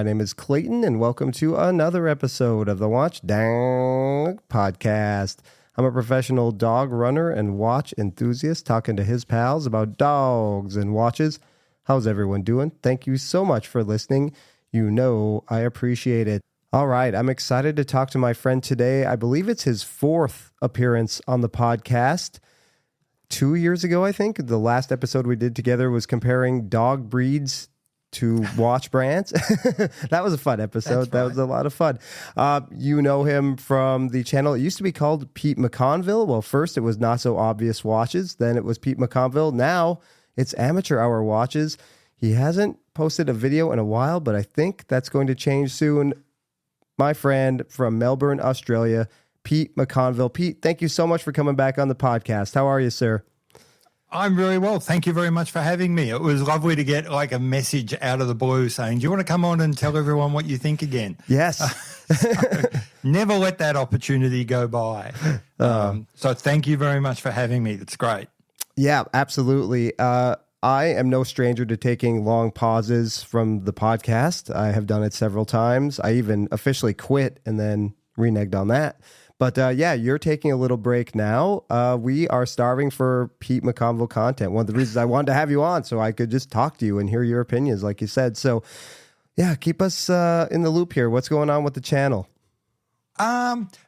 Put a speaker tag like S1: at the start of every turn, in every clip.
S1: My name is Clayton, and welcome to another episode of the Watch Dog Podcast. I'm a professional dog runner and watch enthusiast talking to his pals about dogs and watches. How's everyone doing? Thank you so much for listening. You know I appreciate it. All right, I'm excited to talk to my friend today. I believe it's his fourth appearance on the podcast. 2 years ago, I think, the last episode we did together was comparing dog breeds to watch brands. That was a fun episode. That was a lot of fun. You know him from the channel. It used to be called Pete McConvill. Well, first it was Not So Obvious Watches. Then it was Pete McConvill. Now it's Amateur Hour Watches. He hasn't posted a video in a while, but I think that's going to change soon. My friend from Melbourne, Australia, Pete McConvill. Pete, thank you so much for coming back on the podcast. How are you, sir?
S2: I'm really well. Thank you very much for having me. It was lovely to get like a message out of the blue saying, do you want to come on and tell everyone what you think again?
S1: Yes.
S2: Never let that opportunity go by. So thank you very much for having me. It's great.
S1: Yeah, absolutely. I am no stranger to taking long pauses from the podcast. I have done it several times. I even officially quit and then reneged on that. But yeah, you're taking a little break now. We are starving for Pete McConvill content. One of the reasons I wanted to have you on so I could just talk to you and hear your opinions, like you said. So yeah, keep us in the loop here. What's going on with the channel?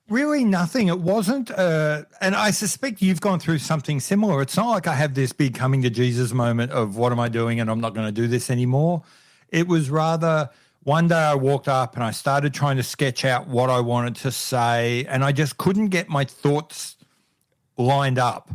S2: Really nothing. It wasn't, and I suspect you've gone through something similar. It's not like I have this big coming to Jesus moment of what am I doing and I'm not going to do this anymore. It was rather one day I walked up and I started trying to sketch out what I wanted to say, and I just couldn't get my thoughts lined up.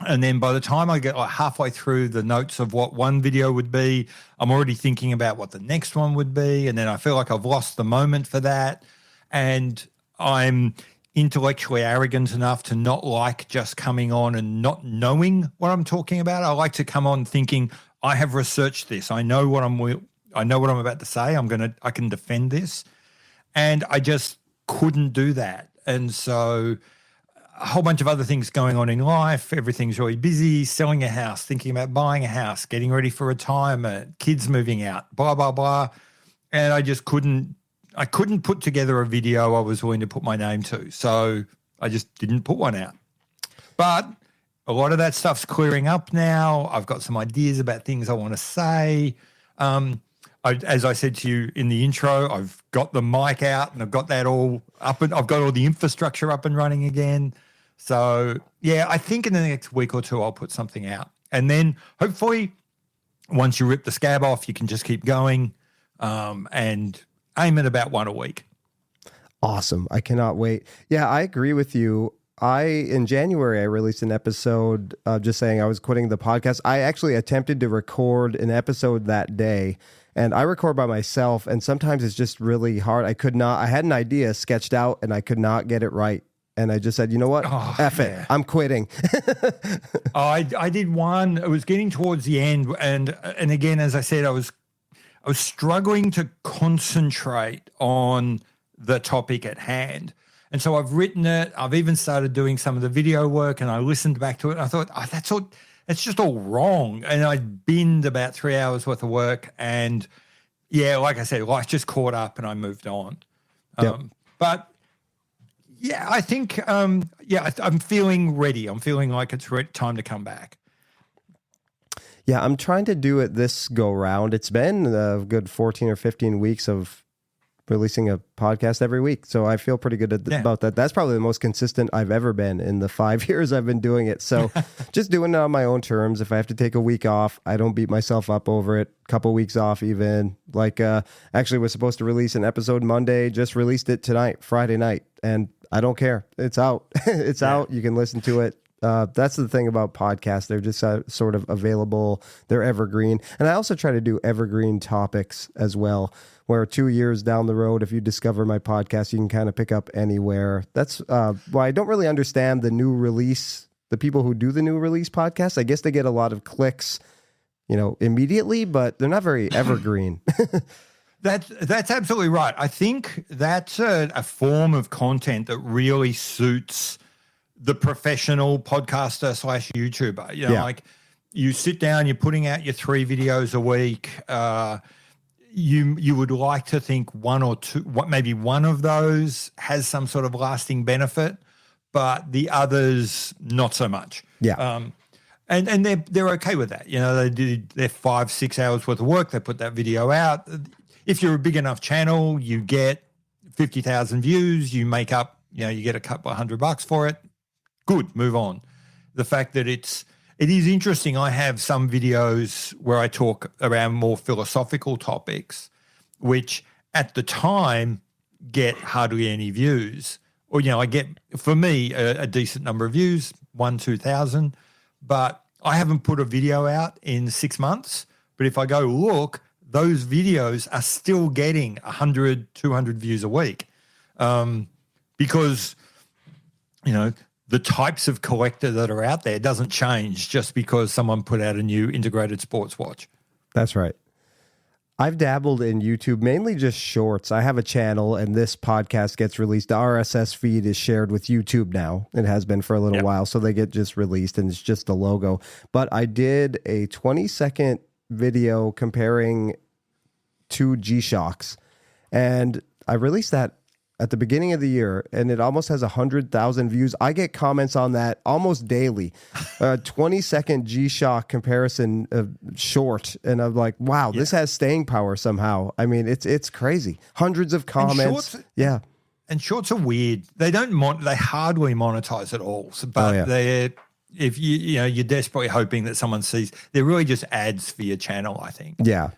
S2: And then by the time I get like halfway through the notes of what one video would be, I'm already thinking about what the next one would be. And then I feel like I've lost the moment for that. And I'm intellectually arrogant enough to not like just coming on and not knowing what I'm talking about. I like to come on thinking, I have researched this. I know what I'm about to say. I can defend this. And I just couldn't do that. And so a whole bunch of other things going on in life. Everything's really busy, selling a house, thinking about buying a house, getting ready for retirement, kids moving out, blah, blah, blah. And I just couldn't put together a video I was willing to put my name to. So I just didn't put one out. But a lot of that stuff's clearing up now. I've got some ideas about things I want to say. As I said to you in the intro, I've got the mic out and I've got that all up and I've got all the infrastructure up and running again. So yeah, I think in the next week or two, I'll put something out. And then hopefully once you rip the scab off, you can just keep going and aim at about one a week.
S1: Awesome. I cannot wait. Yeah, I agree with you. In January, I released an episode just saying I was quitting the podcast. I actually attempted to record an episode that day, and I record by myself, and sometimes it's just really hard. I had an idea sketched out, and I could not get it right. And I just said, you know what? F it. I'm quitting.
S2: I did one. It was getting towards the end, and again, as I said, I was struggling to concentrate on the topic at hand. And so I've written it. I've even started doing some of the video work, and I listened back to it. And I thought, that's just all wrong. And I binned about 3 hours worth of work. And yeah, like I said, life just caught up and I moved on.
S1: Yep.
S2: But yeah, I think, I'm feeling ready. I'm feeling like it's time to come back.
S1: Yeah, I'm trying to do it this go round. It's been a good 14 or 15 weeks of releasing a podcast every week. So I feel pretty good about that. That's probably the most consistent I've ever been in the 5 years I've been doing it. So just doing it on my own terms. If I have to take a week off, I don't beat myself up over it. Couple weeks off even. Like actually was supposed to release an episode Monday, just released it tonight, Friday night. And I don't care. It's out. It's out. You can listen to it. That's the thing about podcasts. They're just sort of available. They're evergreen. And I also try to do evergreen topics as well, where 2 years down the road, if you discover my podcast, you can kind of pick up anywhere. That's why I don't really understand the new release, the people who do the new release podcasts. I guess they get a lot of clicks, immediately, but they're not very evergreen.
S2: That's absolutely right. I think that's a form of content that really suits the professional podcaster / YouTuber. Like you sit down, you're putting out your 3 videos a week. you would like to think one or two, maybe one of those has some sort of lasting benefit, but the others not so much.
S1: Yeah.
S2: And they're okay with that. You know, they did their 5-6 hours worth of work. They put that video out. If you're a big enough channel, you get 50,000 views. You make up, you know, you get a couple of $100 for it. Good, move on. The fact that it is interesting. I have some videos where I talk around more philosophical topics, which at the time get hardly any views. Or, you know, I get, for me, a decent number of views, 1,000-2,000. But I haven't put a video out in 6 months. But if I go look, those videos are still getting 100, 200 views a week. Because, you know, the types of collector that are out there doesn't change just because someone put out a new integrated sports watch.
S1: That's right. I've dabbled in YouTube, mainly just shorts. I have a channel, and this podcast gets released. The RSS feed is shared with YouTube now. It has been for a little while, so they get just released, and it's just the logo. But I did a 20-second video comparing two G-Shocks, and I released that at the beginning of the year, and it almost has 100,000 views. I get comments on that almost daily. 20-second G-Shock comparison short, and I'm like, wow, this has staying power somehow. I mean, it's crazy. Hundreds of comments.
S2: And shorts are weird. They they hardly monetize at all. So, but they're, if you're desperately hoping that someone sees, they're really just ads for your channel, I think.
S1: Yeah.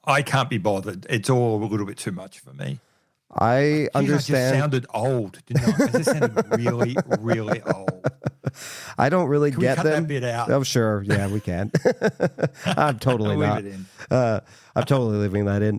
S2: I can't be bothered. It's all a little bit too much for me.
S1: I understand.
S2: I just sounded old, didn't I? I just sounded really, really old.
S1: I don't really
S2: Can
S1: get
S2: we cut
S1: them.
S2: That bit out?
S1: Oh, sure. Yeah, we can. I'm totally not.
S2: Leave it in.
S1: I'm totally leaving that in.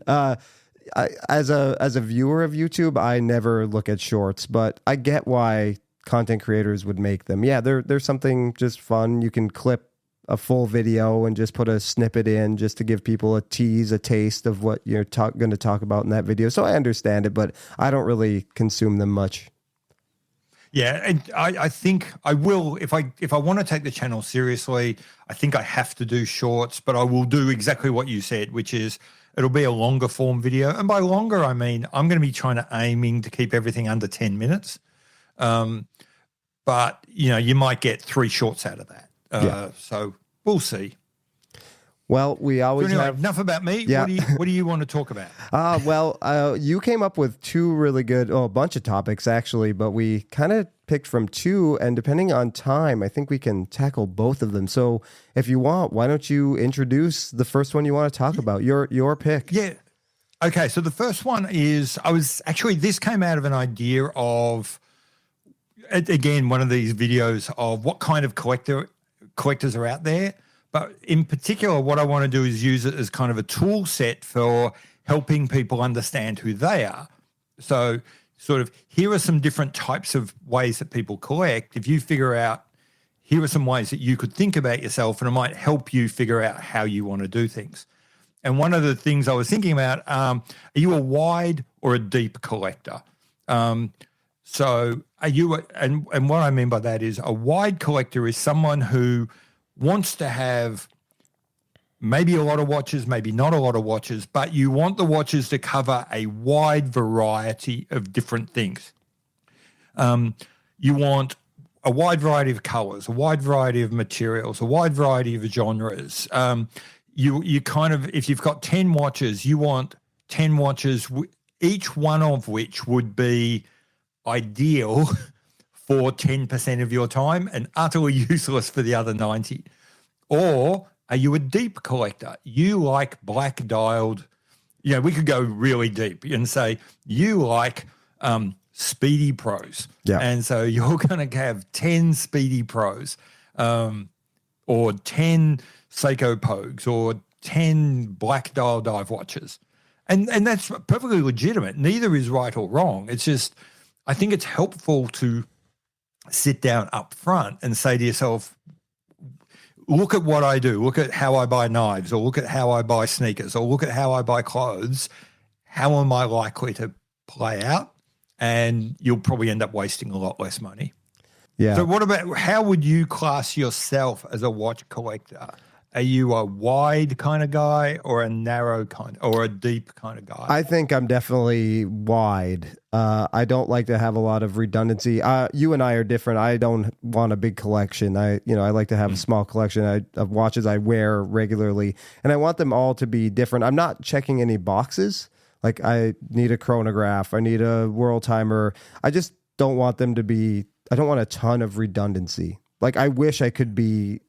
S1: As a viewer of YouTube, I never look at shorts, but I get why content creators would make them. Yeah, there's something just fun. You can clip a full video and just put a snippet in just to give people a tease, a taste of what you're going to talk about in that video. So I understand it, but I don't really consume them much.
S2: Yeah, and I think I will, if I want to take the channel seriously, I think I have to do shorts, but I will do exactly what you said, which is it'll be a longer form video. And by longer, I mean I'm going to be aiming to keep everything under 10 minutes. But, you know, you might get 3 shorts out of that. So we'll see.
S1: Well, we always have
S2: enough about me.
S1: Yeah.
S2: What do you want to talk about?
S1: You came up with 2 really good, a bunch of topics actually, but we kind of picked from 2, and depending on time, I think we can tackle both of them. So if you want, why don't you introduce the first one you want to talk about? Your pick.
S2: Yeah. Okay. So the first one is this came out of an idea of, again, one of these videos of what kind of collectors are out there. But in particular, what I want to do is use it as kind of a tool set for helping people understand who they are. So sort of here are some different types of ways that people collect. If you figure out, here are some ways that you could think about yourself, and it might help you figure out how you want to do things. And one of the things I was thinking about, are you a wide or a deep collector? So are you, and what I mean by that is a wide collector is someone who wants to have maybe a lot of watches, maybe not a lot of watches, but you want the watches to cover a wide variety of different things. You want a wide variety of colors, a wide variety of materials, a wide variety of genres. You kind of, if you've got 10 watches, you want 10 watches, each one of which would be ideal for 10% of your time and utterly useless for the other 90. Or are you a deep collector? You like black dialed, we could go really deep and say you like Speedy Pros.
S1: Yeah.
S2: And so you're going to have 10 Speedy Pros or 10 Seiko Pogues or 10 black dial dive watches. And that's perfectly legitimate. Neither is right or wrong. It's just, I think it's helpful to sit down up front and say to yourself, look at what I do. Look at how I buy knives, or look at how I buy sneakers, or look at how I buy clothes. How am I likely to play out? And you'll probably end up wasting a lot less money.
S1: Yeah.
S2: So how would you class yourself as a watch collector? Are you a wide kind of guy or a narrow or a deep kind of guy?
S1: I think I'm definitely wide. I don't like to have a lot of redundancy. You and I are different. I don't want a big collection. I like to have a small collection of watches I wear regularly, and I want them all to be different. I'm not checking any boxes. Like I need a chronograph. I need a world timer. I just don't want them to be. I don't want a ton of redundancy. Like I wish I could be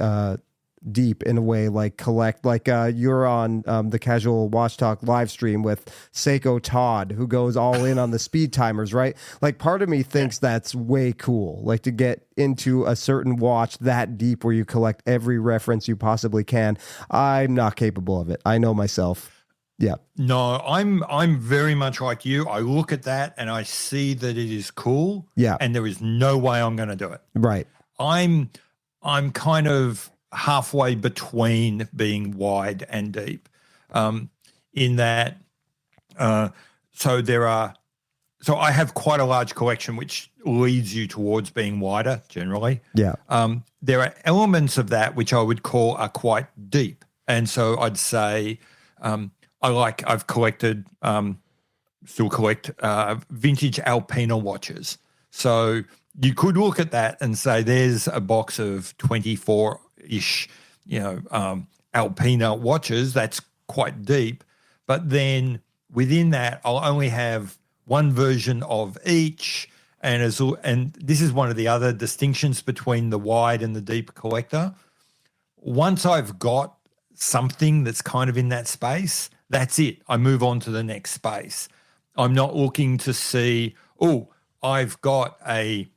S1: deep in a way, like collect, like you're on the Casual Watch Talk live stream with Seiko Todd, who goes all in on the speed timers, right? Like part of me thinks that's way cool, like to get into a certain watch that deep where you collect every reference you possibly can. I'm not capable of it. I know myself. Yeah.
S2: No, I'm very much like you. I look at that and I see that it is cool.
S1: Yeah.
S2: And there is no way I'm going to do it.
S1: Right.
S2: I'm kind of halfway between being wide and deep, in that. So I have quite a large collection, which leads you towards being wider generally.
S1: Yeah.
S2: There are elements of that which I would call are quite deep, and so I'd say I've collected, still collect vintage Alpina watches. So you could look at that and say there's a box of 24-ish, Alpina watches. That's quite deep. But then within that, I'll only have one version of each. And this is one of the other distinctions between the wide and the deep collector. Once I've got something that's kind of in that space, that's it. I move on to the next space. I'm not looking to see, I've got a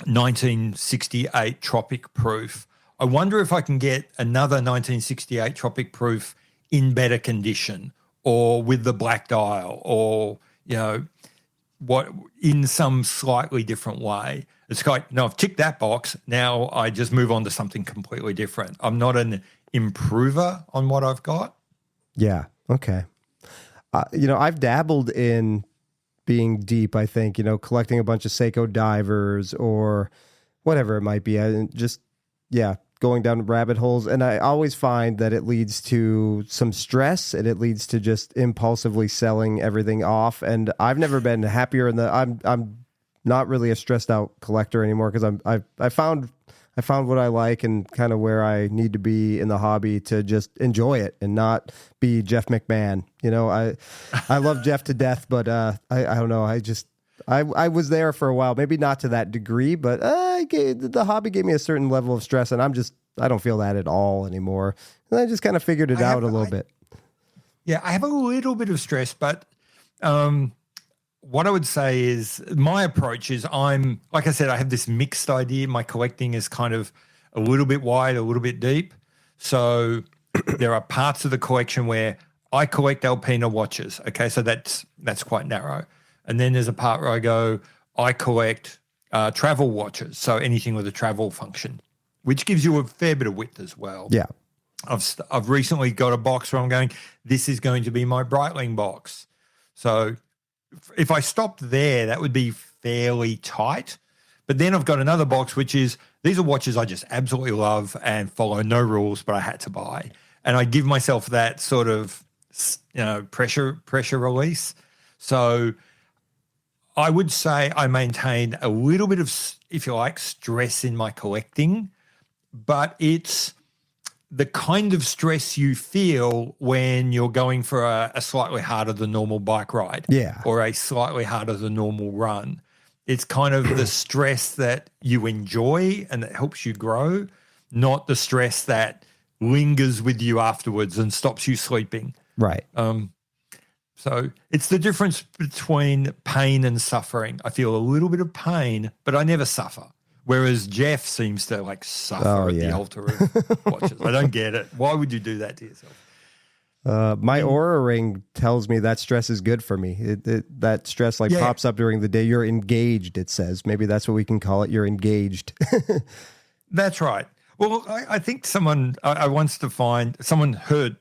S2: 1968 Tropic Proof. I wonder if I can get another 1968 Tropic Proof in better condition or with the black dial or, what in some slightly different way. It's like, no, I've ticked that box. Now I just move on to something completely different. I'm not an improver on what I've got.
S1: Yeah. Okay. I've dabbled in being deep, I think, collecting a bunch of Seiko divers or whatever it might be. Going down rabbit holes. And I always find that it leads to some stress and it leads to just impulsively selling everything off. And I've never been happier I'm not really a stressed out collector anymore because I found what I like and kind of where I need to be in the hobby to just enjoy it and not be Jeff McMahon. I love Jeff to death, but I don't know. I was there for a while, maybe not to that degree, but the hobby gave me a certain level of stress and I don't feel that at all anymore. And I just kind of figured it out a little bit.
S2: Yeah, I have a little bit of stress, but what I would say is my approach is like I said, I have this mixed idea. My collecting is kind of a little bit wide, a little bit deep. So there are parts of the collection where I collect Alpina watches. Okay, so that's quite narrow. And then there's a part where I collect travel watches. So anything with a travel function, which gives you a fair bit of width as well.
S1: Yeah.
S2: I've recently got a box where I'm going, this is going to be my Breitling box. So if I stopped there, that would be fairly tight. But then I've got another box, which is, these are watches I just absolutely love and follow no rules, but I had to buy. And I give myself that sort of, pressure release. So I would say I maintain a little bit of, if you like, stress in my collecting, but it's the kind of stress you feel when you're going for a slightly harder than normal bike ride, or a slightly harder than normal run. It's kind of the stress that you enjoy and that helps you grow, not the stress that lingers with you afterwards and stops you sleeping.
S1: Right.
S2: So it's the difference between pain and suffering. I feel a little bit of pain, but I never suffer. Whereas Jeff seems to suffer at the altar of watches. I don't get it. Why would you do that to yourself?
S1: My Aura ring tells me that stress is good for me. That stress pops up during the day. You're engaged, it says. Maybe that's what we can call it. You're engaged.
S2: That's right. Well, I think someone heard,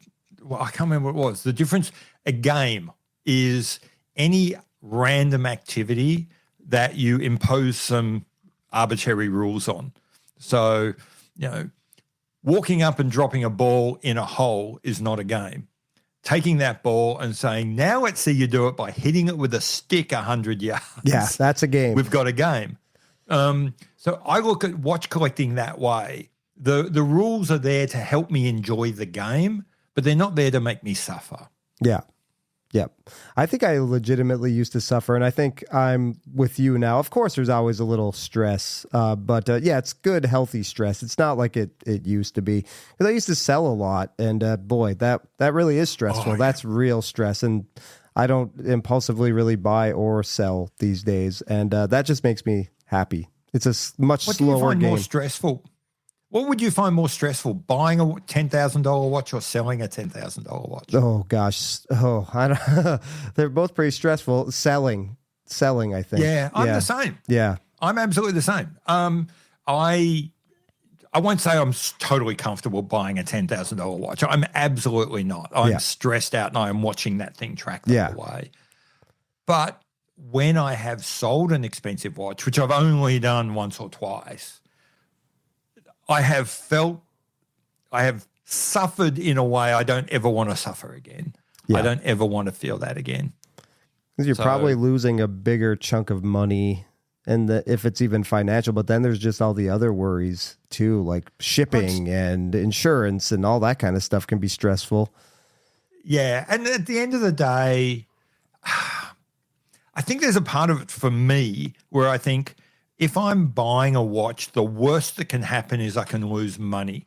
S2: I can't remember what it was. The difference, a game is any random activity that you impose some arbitrary rules on. So, walking up and dropping a ball in a hole is not a game. Taking that ball and saying, now let's see you do it by hitting it with a stick 100 yards.
S1: Yeah, that's a game.
S2: We've got a game. So I look at watch collecting that way. The rules are there to help me enjoy the game, but they're not there to make me suffer.
S1: Yeah. Yep. I think I legitimately used to suffer, and I think I'm with you now. Of course, there's always a little stress, but yeah, it's good, healthy stress. It's not like it used to be. Because I used to sell a lot, and boy, that really is stressful. That's real stress, and I don't impulsively really buy or sell these days, and that just makes me happy. It's a much slower game.
S2: What do you find more stressful? What would you find more stressful, buying a $10,000 watch or selling a $10,000 watch?
S1: Oh gosh, I don't, they're both pretty stressful. Selling, I think.
S2: Yeah, I'm the same.
S1: Yeah,
S2: I'm absolutely the same. I won't say I'm totally comfortable buying a $10,000 watch. I'm absolutely not. I'm stressed out and I am watching that thing track the whole way. But when I have sold an expensive watch, which I've only done once or twice, I have suffered in a way I don't ever want to suffer again. Yeah. I don't ever want to feel that again.
S1: You're probably losing a bigger chunk of money, and if it's even financial, but then there's just all the other worries too, like shipping and insurance and all that kind of stuff can be stressful.
S2: Yeah, and at the end of the day, I think there's a part of it for me where I think, if I'm buying a watch, the worst that can happen is I can lose money.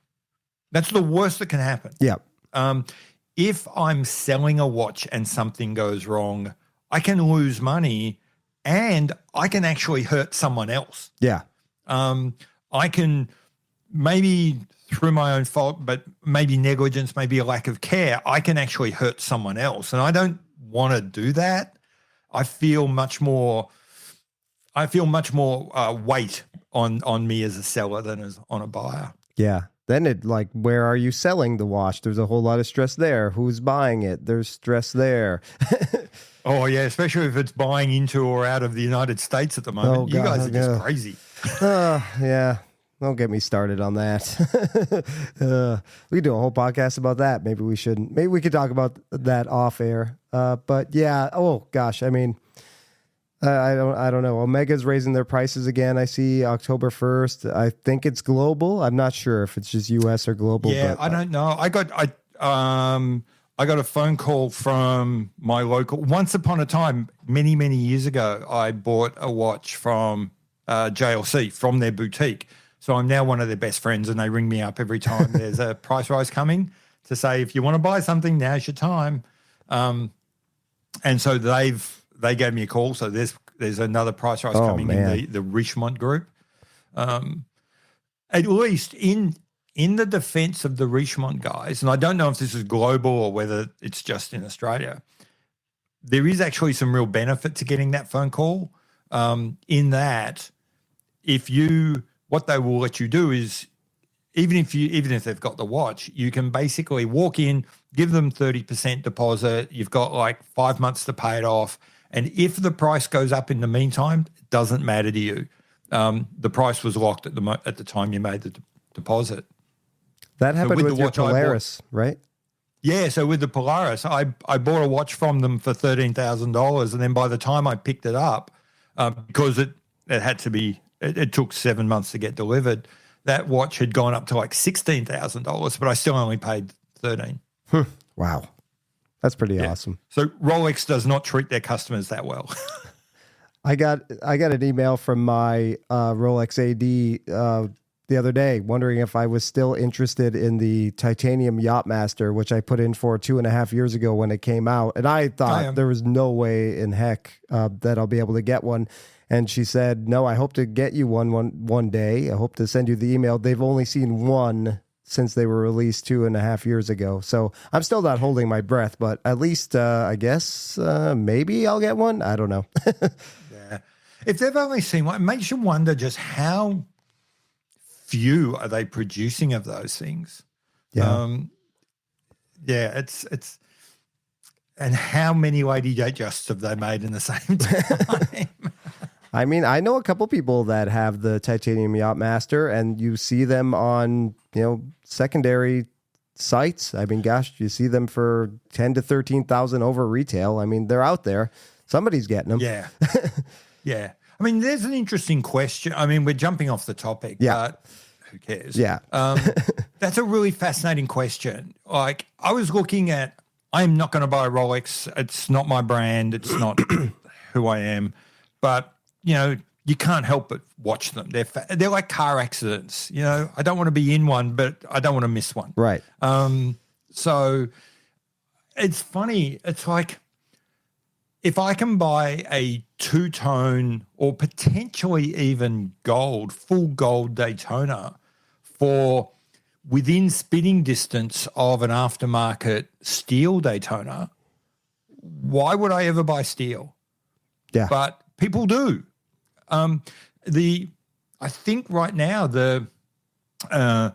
S2: That's the worst that can happen.
S1: Yeah.
S2: If I'm selling a watch and something goes wrong, I can lose money and I can actually hurt someone else.
S1: Yeah.
S2: I can, maybe through my own fault, but maybe negligence, maybe a lack of care, I can actually hurt someone else. And I don't want to do that. I feel much more weight on me as a seller than as on a buyer.
S1: Yeah. Then where are you selling the watch? There's a whole lot of stress there. Who's buying it? There's stress there.
S2: Oh, yeah, especially if it's buying into or out of the United States at the moment.
S1: Oh,
S2: you guys are just crazy.
S1: Yeah. Don't get me started on that. We could do a whole podcast about that. Maybe we shouldn't. Maybe we could talk about that off air. But yeah, oh gosh, I mean, I don't know. Omega's raising their prices again. I see October 1st. I think it's global. I'm not sure if it's just US or global.
S2: Yeah,
S1: but,
S2: I don't know. I got a phone call from my local. Once upon a time, many, many years ago, I bought a watch from JLC, from their boutique. So I'm now one of their best friends, and they ring me up every time there's a price rise coming to say, if you want to buy something, now's your time. And so they gave me a call. So there's another price rise coming in the Richmond group. At least in the defense of the Richmond guys, and I don't know if this is global or whether it's just in Australia, there is actually some real benefit to getting that phone call, in that what they will let you do is, even if they've got the watch, you can basically walk in, give them 30% deposit. You've got like 5 months to pay it off. And if the price goes up in the meantime, it doesn't matter to you. The price was locked at the time you made the deposit.
S1: That happened with your Polaris, right?
S2: Yeah, so with the Polaris, I bought a watch from them for $13,000, and then by the time I picked it up, because it had to be, it took 7 months to get delivered, that watch had gone up to like $16,000, but I still only paid $13,000.
S1: Wow. That's pretty awesome.
S2: So Rolex does not treat their customers that well.
S1: I got an email from my Rolex AD the other day wondering if I was still interested in the titanium Yachtmaster, which I put in for 2.5 years ago when it came out. And I thought there was no way in heck that I'll be able to get one. And she said, no, I hope to get you one day. I hope to send you the email. They've only seen one since they were released 2.5 years ago. So I'm still not holding my breath, but at least I guess maybe I'll get one. I don't know.
S2: Yeah. If they've only seen one, it makes you wonder just how few are they producing of those things.
S1: Yeah.
S2: It's and how many Lady Jajusts have they made in the same time?
S1: I mean, I know a couple people that have the titanium Yachtmaster, and you see them on, secondary sites. I mean, gosh, you see them for 10 to 13,000 over retail. I mean, they're out there. Somebody's getting them.
S2: Yeah. Yeah. I mean, there's an interesting question. I mean, we're jumping off the topic, but who cares?
S1: Yeah.
S2: That's a really fascinating question. Like, I was looking at, I'm not going to buy a Rolex. It's not my brand. It's not who I am. But, you can't help but watch them. They're like car accidents. I don't want to be in one, but I don't want to miss one.
S1: Right.
S2: So it's funny. It's like, if I can buy a two-tone or potentially even full gold Daytona for within spitting distance of an aftermarket steel Daytona, why would I ever buy steel?
S1: Yeah.
S2: But people do. I think right now a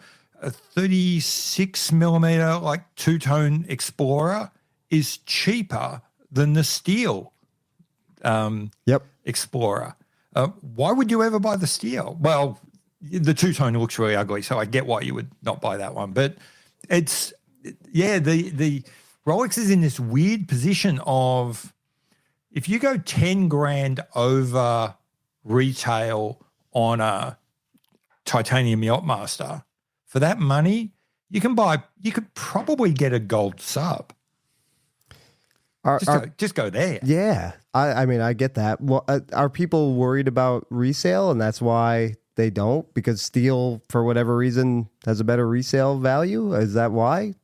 S2: 36 millimeter like two-tone Explorer is cheaper than the steel Explorer. Why would you ever buy the steel? Well, the two-tone looks really ugly, so I get why you would not buy that one. But the Rolex is in this weird position of, if you go 10 grand over retail on a titanium Yachtmaster, for that money, you could probably get a gold sub. Just go there.
S1: Yeah. I mean, I get that. Well, are people worried about resale and that's why they don't? Because steel, for whatever reason, has a better resale value? Is that why?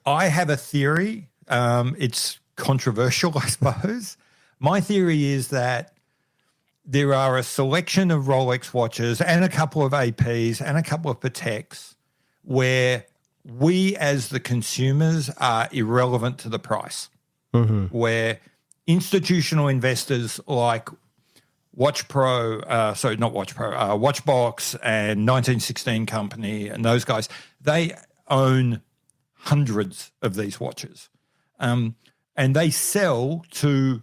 S2: I have a theory. It's controversial, I suppose. My theory is that there are a selection of Rolex watches and a couple of APs and a couple of Pateks where we as the consumers are irrelevant to the price. Mm-hmm. Where institutional investors like Watchbox and 1916 Company and those guys, they own hundreds of these watches. And they sell to,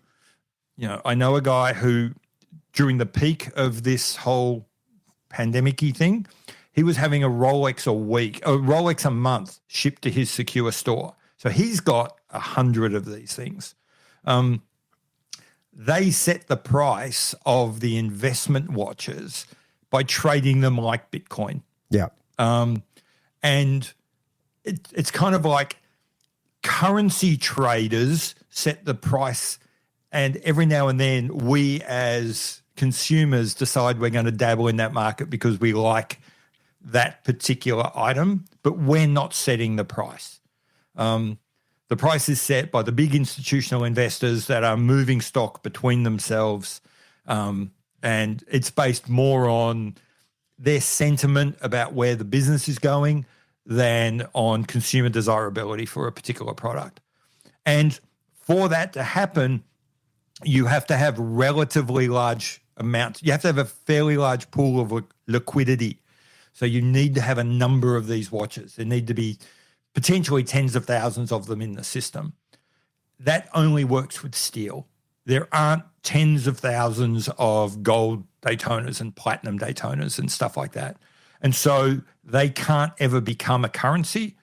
S2: I know a guy who, during the peak of this whole pandemic-y thing, he was having a Rolex a month shipped to his secure store. So he's got 100 of these things. They set the price of the investment watches by trading them like Bitcoin.
S1: Yeah.
S2: And it's kind of like currency traders set the price, and every now and then we as consumers decide we're going to dabble in that market because we like that particular item, but we're not setting the price. The price is set by the big institutional investors that are moving stock between themselves, and it's based more on their sentiment about where the business is going than on consumer desirability for a particular product. And for that to happen, you have to have relatively large amounts. You have to have a fairly large pool of liquidity. So you need to have a number of these watches. There need to be potentially tens of thousands of them in the system. That only works with steel. There aren't tens of thousands of gold Daytonas and platinum Daytonas and stuff like that. And so they can't ever become a currency.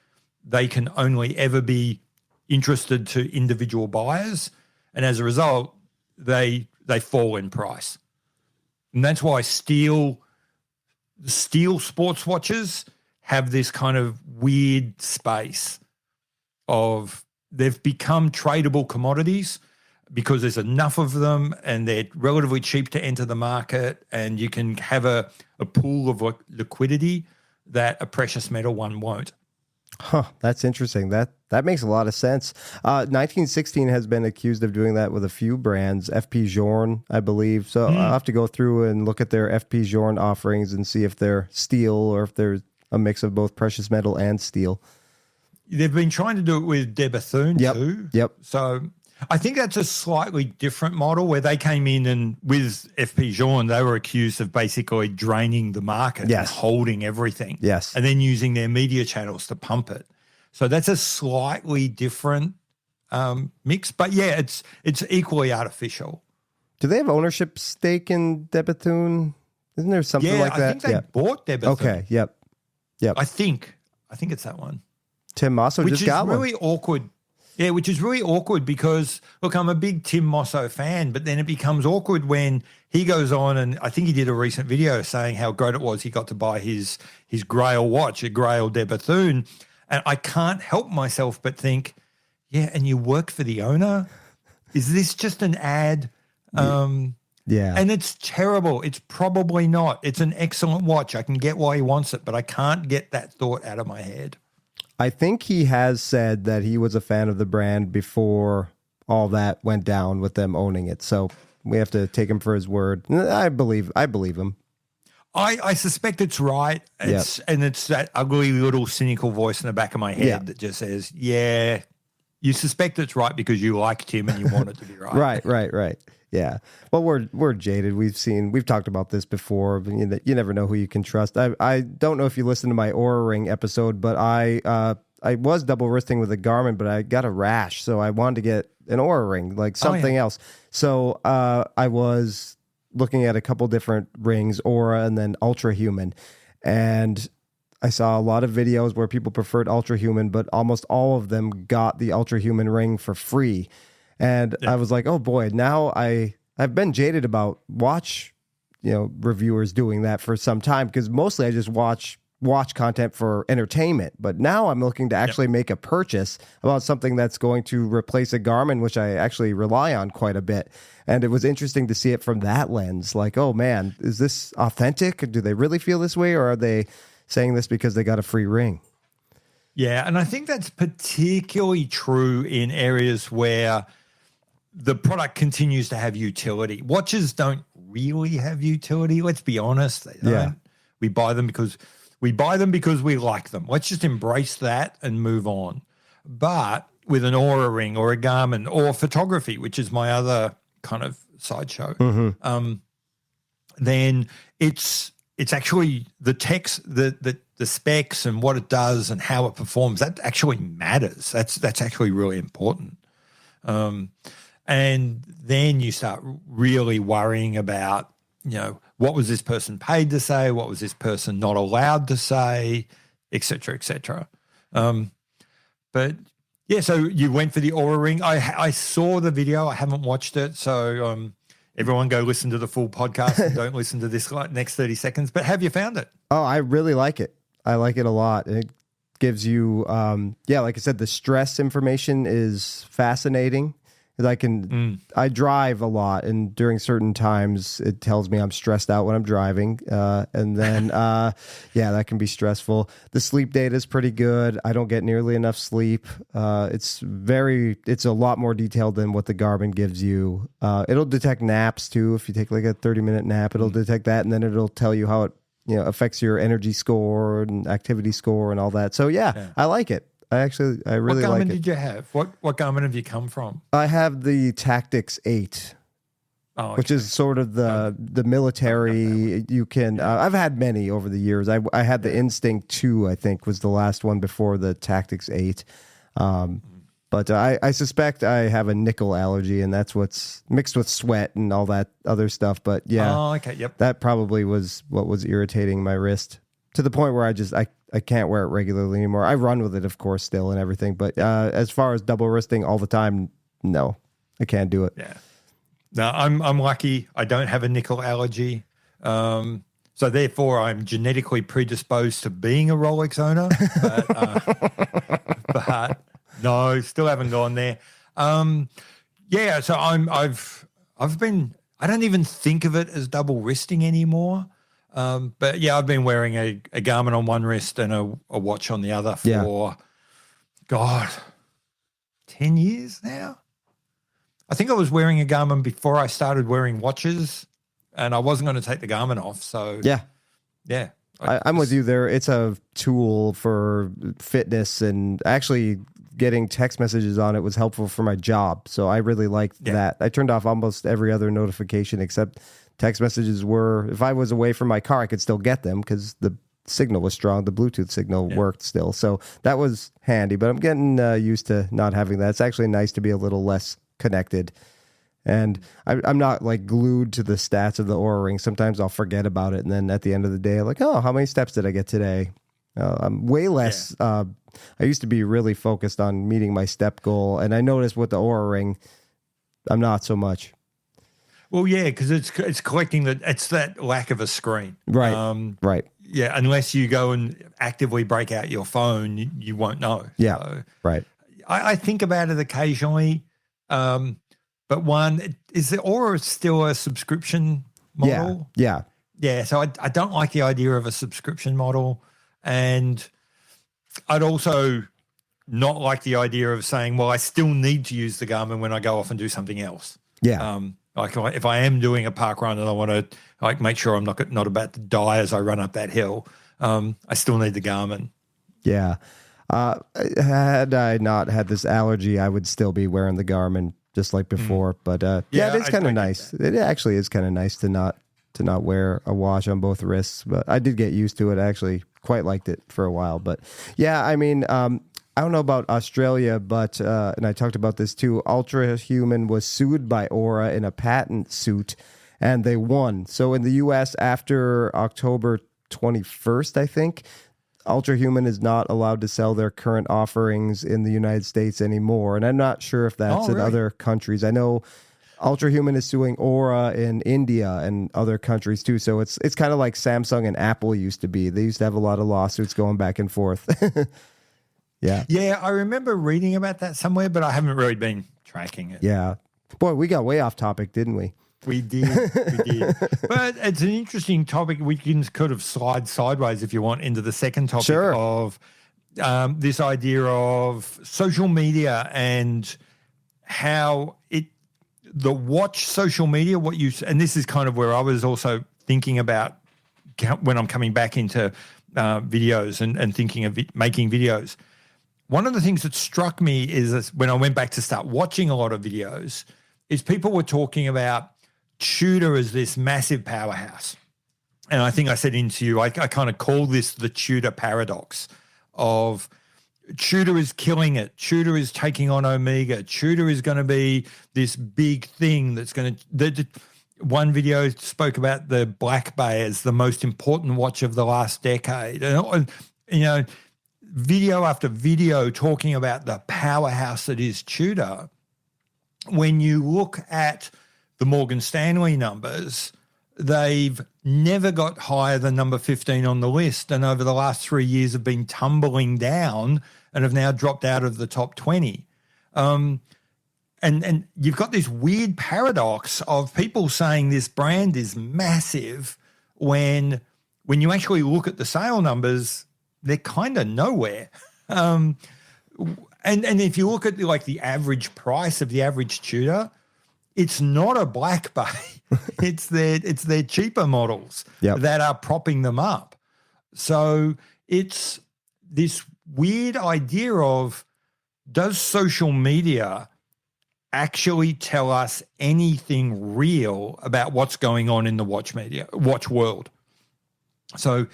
S2: They can only ever be interested to individual buyers. And as a result, they fall in price. And that's why steel sports watches have this kind of weird space of they've become tradable commodities because there's enough of them and they're relatively cheap to enter the market, and you can have a pool of liquidity that a precious metal one won't.
S1: Huh, that's interesting. That makes a lot of sense. 1916 has been accused of doing that with a few brands, FP Journe, I believe. So I'll have to go through and look at their FP Journe offerings and see if they're steel or if they're a mix of both precious metal and steel.
S2: They've been trying to do it with De Bethune too.
S1: Yep.
S2: So I think that's a slightly different model where they came in and with FP Journe, they were accused of basically draining the market and holding everything.
S1: Yes.
S2: And then using their media channels to pump it. So that's a slightly different mix. But yeah, it's equally artificial.
S1: Do they have ownership stake in Debethune? Isn't there something like that?
S2: I think they bought Debethune.
S1: Okay, yep.
S2: I think it's that one.
S1: Tim Mosso just got one.
S2: Which is really awkward. Yeah, which is really awkward because, look, I'm a big Tim Mosso fan, but then it becomes awkward when he goes on, and I think he did a recent video saying how great it was he got to buy his Grail watch, a Grail de Bethune, and I can't help myself but think, yeah, and you work for the owner? Is this just an ad?
S1: Yeah.
S2: And it's terrible. It's probably not. It's an excellent watch. I can get why he wants it, but I can't get that thought out of my head.
S1: I think he has said that he was a fan of the brand before all that went down with them owning it. So we have to take him for his word. I believe him.
S2: I suspect it's right. And it's that ugly little cynical voice in the back of my head that just says, yeah, you suspect it's right because you liked him and you want it to be right.
S1: Right. Yeah. Well, we're jaded. We've talked about this before. But you never know who you can trust. I don't know if you listened to my Oura Ring episode, but I was double wristing with a Garmin, but I got a rash, so I wanted to get an Oura Ring, like something else. So I was looking at a couple different rings, Oura and then Ultra Human, and I saw a lot of videos where people preferred Ultra Human, but almost all of them got the Ultra Human ring for free. And I was like, oh boy, now I've been jaded about watch, reviewers doing that for some time, because mostly I just watch content for entertainment. But now I'm looking to actually make a purchase about something that's going to replace a Garmin, which I actually rely on quite a bit. And it was interesting to see it from that lens. Like, oh man, is this authentic? Do they really feel this way? Or are they saying this because they got a free ring?
S2: Yeah. And I think that's particularly true in areas where the product continues to have utility. Watches don't really have utility. Let's be honest. They don't.
S1: Yeah.
S2: We buy them because we like them. Let's just embrace that and move on. But with an Oura Ring or a Garmin or photography, which is my other kind of sideshow, then it's actually the text, the specs and what it does and how it performs. That actually matters. That's actually really important. And then you start really worrying about, what was this person paid to say? What was this person not allowed to say, et cetera, et cetera. But yeah, so you went for the Oura Ring. I saw the video. I haven't watched it. So everyone go listen to the full podcast and don't listen to this next 30 seconds. But have you found it?
S1: Oh, I really like it. I like it a lot. It gives you, like I said, the stress information is fascinating. I drive a lot, and during certain times it tells me I'm stressed out when I'm driving. And then, that can be stressful. The sleep data is pretty good. I don't get nearly enough sleep. It's a lot more detailed than what the Garmin gives you. It'll detect naps too. If you take like a 30-minute nap, it'll detect that, and then it'll tell you how it, affects your energy score and activity score and all that. So I like it. I really like it.
S2: What Garmin did you have? What Garmin have you come from?
S1: I have the Tactics 8, which is sort of the military. You can. I've had many over the years. I had the Instinct 2, I think, was the last one before the Tactics 8. But I suspect I have a nickel allergy, and that's what's mixed with sweat and all that other stuff. But that probably was what was irritating my wrist to the point where I can't wear it regularly anymore. I run with it, of course, still and everything. But as far as double wristing all the time, no, I can't do it.
S2: Yeah. No, I'm lucky. I don't have a nickel allergy. So therefore, I'm genetically predisposed to being a Rolex owner. But no, still haven't gone there. So I've been. I don't even think of it as double wristing anymore. But I've been wearing a Garmin on one wrist and a watch on the other for, 10 years now. I think I was wearing a Garmin before I started wearing watches, and I wasn't going to take the Garmin off. So
S1: I'm with you there. It's a tool for fitness, and actually getting text messages on it was helpful for my job. So I really liked that. I turned off almost every other notification except text messages were, if I was away from my car, I could still get them because the signal was strong. The Bluetooth signal worked still. So that was handy, but I'm getting used to not having that. It's actually nice to be a little less connected And I'm not like glued to the stats of the Oura Ring. Sometimes I'll forget about it. And then at the end of the day, I'm like, oh, how many steps did I get today? I'm way less. I used to be really focused on meeting my step goal. And I noticed with the Oura Ring, I'm not so much.
S2: Well, yeah, because it's collecting it's that lack of a screen.
S1: Right. Right.
S2: Yeah, unless you go and actively break out your phone, you won't know.
S1: Yeah.
S2: So
S1: right.
S2: I think about it occasionally. But is the Aura still a subscription model?
S1: Yeah.
S2: Yeah. So I don't like the idea of a subscription model. And I'd also not like the idea of saying, well, I still need to use the Garmin when I go off and do something else.
S1: Yeah.
S2: Like if I am doing a park run and I want to like make sure I'm not about to die as I run up that hill, I still need the Garmin.
S1: Yeah. Had I not had this allergy, I would still be wearing the Garmin just like before. But it's kind of nice. It actually is kind of nice to not wear a watch on both wrists. But I did get used to it. I actually quite liked it for a while. But yeah, I mean, I don't know about Australia, but and I talked about this too. Ultra Human was sued by Oura in a patent suit, and they won. So in the U.S. after October 21st, I think, Ultra Human is not allowed to sell their current offerings in the United States anymore. And I'm not sure if that's in other countries. I know Ultra Human is suing Oura in India and other countries too. So it's kind of like Samsung and Apple used to be. They used to have a lot of lawsuits going back and forth. Yeah.
S2: Yeah, I remember reading about that somewhere, but I haven't really been tracking it.
S1: Yeah. Boy, we got way off topic, didn't we?
S2: We did. But it's an interesting topic. We can kind of slide sideways, if you want, into the second topic of this idea of social media and how the watch social media, and this is kind of where I was also thinking about when I'm coming back into videos and thinking of making videos. One of the things that struck me is when I went back to start watching a lot of videos is people were talking about Tudor as this massive powerhouse. And I think I said into you, I kind of call this the Tudor paradox of Tudor is killing it. Tudor is taking on Omega. Tudor is going to be this big thing that's going to one video spoke about the Black Bay as the most important watch of the last decade. And video after video talking about the powerhouse that is Tudor. When you look at the Morgan Stanley numbers, they've never got higher than number 15 on the list, and over the last 3 years have been tumbling down and have now dropped out of the top 20. And you've got this weird paradox of people saying this brand is massive when you actually look at the sale numbers, they're kind of nowhere. And if you look at the average price of the average Tudor, it's not a Black Bay. It's their cheaper models that are propping them up. So it's this weird idea of, does social media actually tell us anything real about what's going on in the watch world? So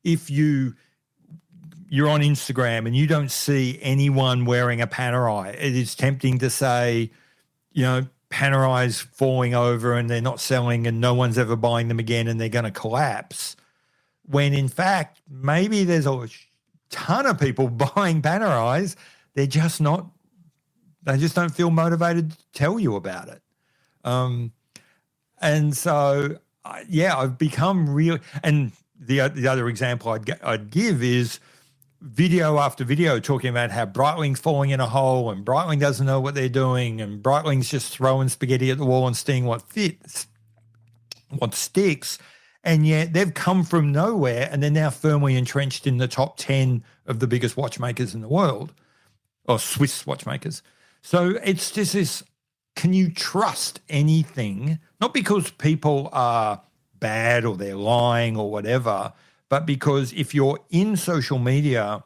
S2: if you're on Instagram and you don't see anyone wearing a Panerai, it is tempting to say, Panerai's falling over and they're not selling and no one's ever buying them again and they're going to collapse. When in fact, maybe there's a ton of people buying Panerais. They just don't feel motivated to tell you about it. And so, I've become real. And the other example I'd give is video after video talking about how Breitling's falling in a hole and Breitling doesn't know what they're doing and Breitling's just throwing spaghetti at the wall and seeing what fits, what sticks. And yet they've come from nowhere and they're now firmly entrenched in the top 10 of the biggest watchmakers in the world, or Swiss watchmakers. So it's just this, can you trust anything? Not because people are bad or they're lying or whatever, but because if you're in social media,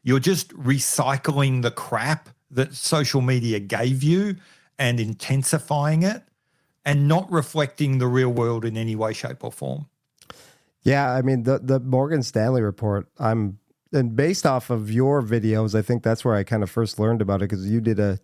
S2: you're just recycling the crap that social media gave you and intensifying it and not reflecting the real world in any way, shape, or form.
S1: Yeah, I mean, the Morgan Stanley report, and based off of your videos, I think that's where I kind of first learned about it, because you did a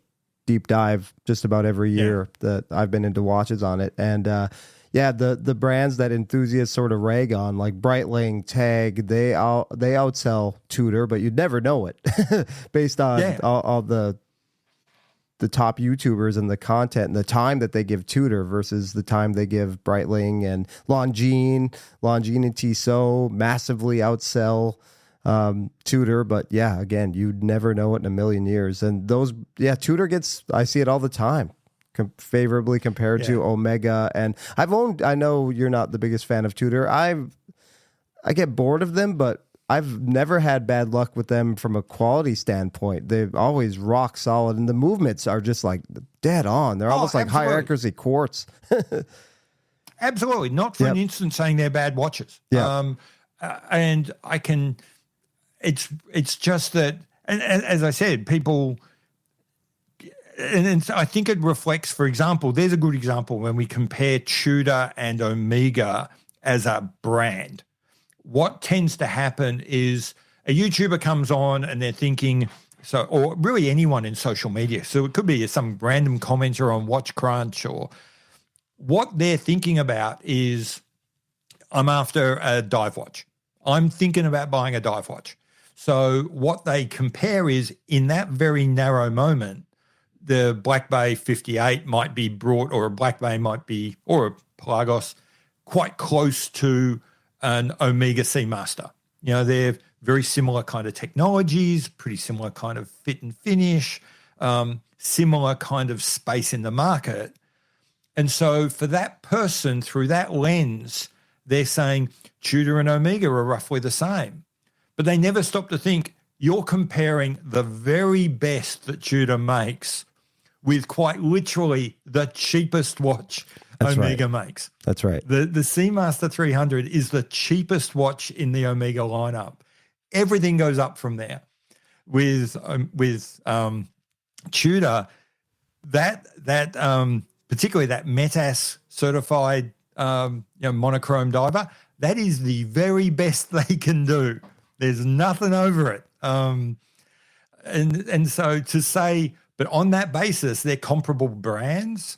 S1: deep dive just about every year that I've been into watches on it. And the brands that enthusiasts sort of rag on, like Breitling, Tag, they outsell Tudor, but you'd never know it based on all the top YouTubers and the content and the time that they give Tudor versus the time they give Breitling and Longines and Tissot massively outsell Tudor. But yeah, again, you'd never know it in a million years. And Tudor I see it all the time, favorably compared to Omega. And I know you're not the biggest fan of Tudor. I get bored of them, but I've never had bad luck with them from a quality standpoint. They've always rock solid, and the movements are just like dead on. They're almost like high accuracy quartz.
S2: Absolutely. Not for an instant saying they're bad watches.
S1: Yeah.
S2: And I can, it's just that, and as I said, people, and I think it reflects, for example, there's a good example when we compare Tudor and Omega as a brand. What tends to happen is a YouTuber comes on and they're thinking, or really anyone in social media. So it could be some random commenter on Watch Crunch, or what they're thinking about is, I'm after a dive watch. I'm thinking about buying a dive watch. So what they compare is, in that very narrow moment, the Black Bay 58 might be brought, or a Black Bay might be, or a Pelagos, quite close to an Omega Seamaster. You know, they're very similar kind of technologies, pretty similar kind of fit and finish, similar kind of space in the market. And so for that person, through that lens, they're saying Tudor and Omega are roughly the same. But they never stop to think, you're comparing the very best that Tudor makes with quite literally the cheapest watch Omega makes.
S1: That's right.
S2: The Seamaster 300 is the cheapest watch in the Omega lineup. Everything goes up from there. With Tudor, particularly that METAS certified monochrome diver, that is the very best they can do. There's nothing over it. And so to say, but on that basis, they're comparable brands,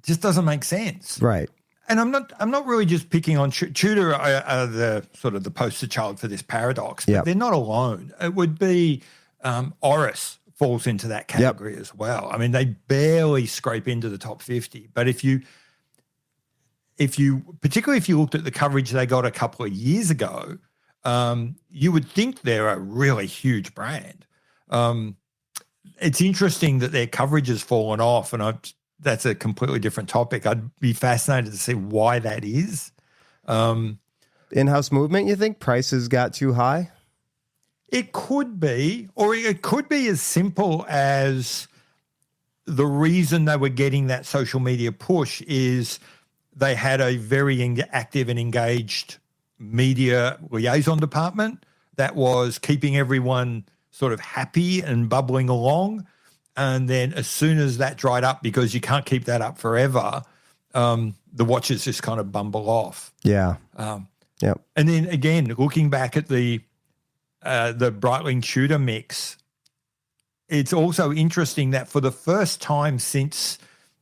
S2: just doesn't make sense.
S1: Right.
S2: And I'm not really just picking on Tudor are the sort of the poster child for this paradox, but they're not alone. It would be Oris falls into that category as well. I mean, they barely scrape into the top 50. But if you particularly if you looked at the coverage they got a couple of years ago, you would think they're a really huge brand. It's interesting that their coverage has fallen off, and that's a completely different topic. I'd be fascinated to see why that is.
S1: In-house movement, you think prices got too high?
S2: It could be, or it could be as simple as the reason they were getting that social media push is they had a very active and engaged media liaison department that was keeping everyone sort of happy and bubbling along. And then as soon as that dried up, because you can't keep that up forever, the watches just kind of bumble off.
S1: Yeah.
S2: And then again, looking back at the Breitling Tudor mix, it's also interesting that for the first time since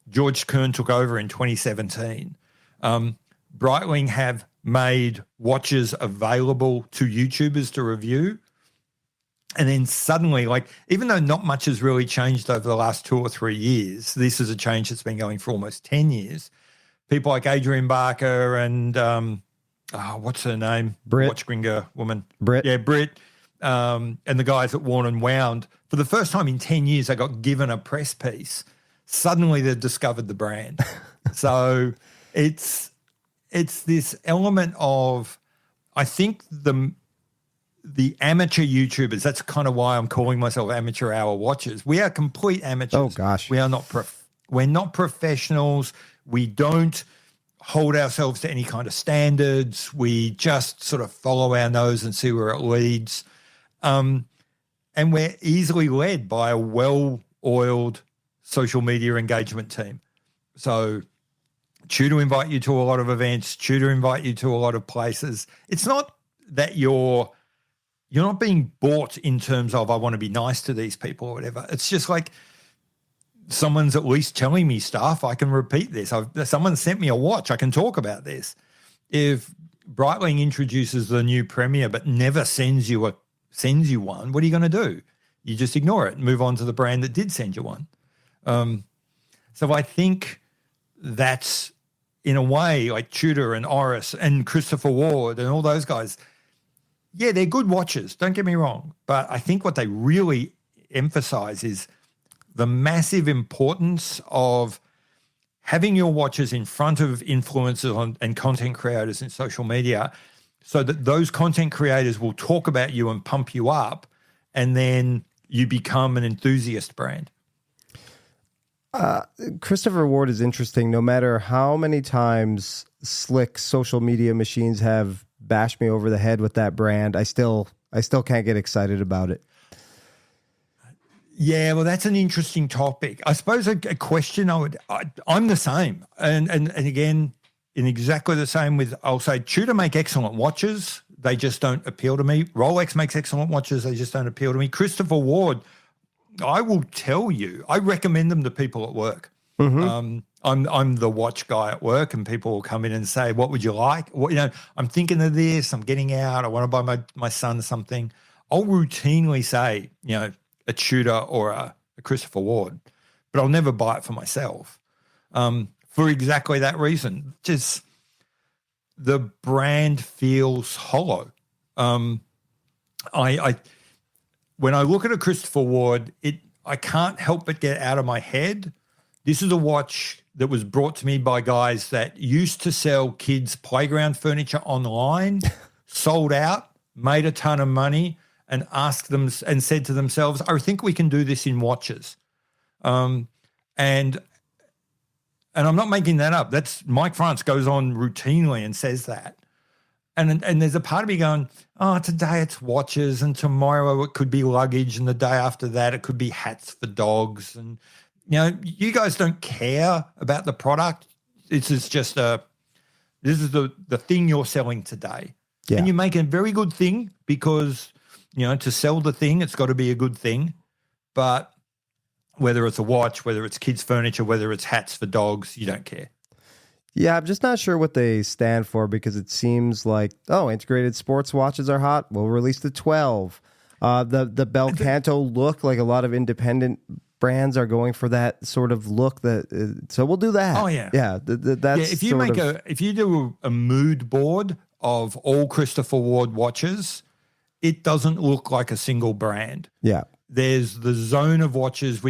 S2: George Kern took over in 2017, Breitling have made watches available to YouTubers to review. And then suddenly, like, even though not much has really changed over the last 2 or 3 years, this is a change that's been going for almost 10 years. People like Adrian Barker and what's her name?
S1: Britt.
S2: Watch Gringer woman.
S1: Britt.
S2: Yeah, Britt. And the guys at Worn and Wound, for the first time in 10 years, they got given a press piece. Suddenly they've discovered the brand. So it's this element of, I think the amateur YouTubers, that's kind of why I'm calling myself Amateur Hour Watchers. We are complete amateurs.
S1: Oh, gosh.
S2: We are we're not professionals. We don't hold ourselves to any kind of standards. We just sort of follow our nose and see where it leads. And we're easily led by a well-oiled social media engagement team. So Tudor invite you to a lot of events. Tudor invite you to a lot of places. It's not that you're not being bought in terms of, I want to be nice to these people or whatever. It's just like someone's at least telling me stuff, I can repeat this. Someone sent me a watch, I can talk about this. If Breitling introduces the new Premier but never sends you one, what are you going to do? You just ignore it and move on to the brand that did send you one. So I think that's, in a way, like Tudor and Oris and Christopher Ward and all those guys, yeah, they're good watches, don't get me wrong. But I think what they really emphasize is the massive importance of having your watches in front of influencers and content creators in social media so that those content creators will talk about you and pump you up, and then you become an enthusiast brand.
S1: Christopher Ward is interesting. No matter how many times slick social media machines have bashed me over the head with that brand, I still can't get excited about it.
S2: Yeah, well, that's an interesting topic. I suppose a question I'm the same. And again, in exactly the same with, I'll say Tudor make excellent watches. They just don't appeal to me. Rolex makes excellent watches. They just don't appeal to me. Christopher Ward, I will tell you, I recommend them to people at work. Mm-hmm. I'm the watch guy at work, and people will come in and say, what would you like? I'm thinking of this. I'm getting out. I want to buy my son something. I'll routinely say, a Tudor or a Christopher Ward, but I'll never buy it for myself for exactly that reason. Just the brand feels hollow. When I look at a Christopher Ward, I can't help but get out of my head. This is a watch that was brought to me by guys that used to sell kids' playground furniture online, sold out, made a ton of money, and asked them and said to themselves, I think we can do this in watches. And I'm not making that up. That's Mike France goes on routinely and says that. And there's a part of me going, today it's watches, and tomorrow it could be luggage, and the day after that it could be hats for dogs. And, you guys don't care about the product. This is the thing you're selling today. Yeah. And you make a very good thing because, to sell the thing, it's got to be a good thing. But whether it's a watch, whether it's kids' furniture, whether it's hats for dogs, you don't care.
S1: Yeah, I'm just not sure what they stand for, because it seems like, integrated sports watches are hot. We'll release the 12. The Bel Canto look, like a lot of independent brands are going for that sort of look. So we'll do that.
S2: Oh yeah,
S1: yeah. That's
S2: if you do a mood board of all Christopher Ward watches, it doesn't look like a single brand.
S1: Yeah.
S2: There's the zone of watches,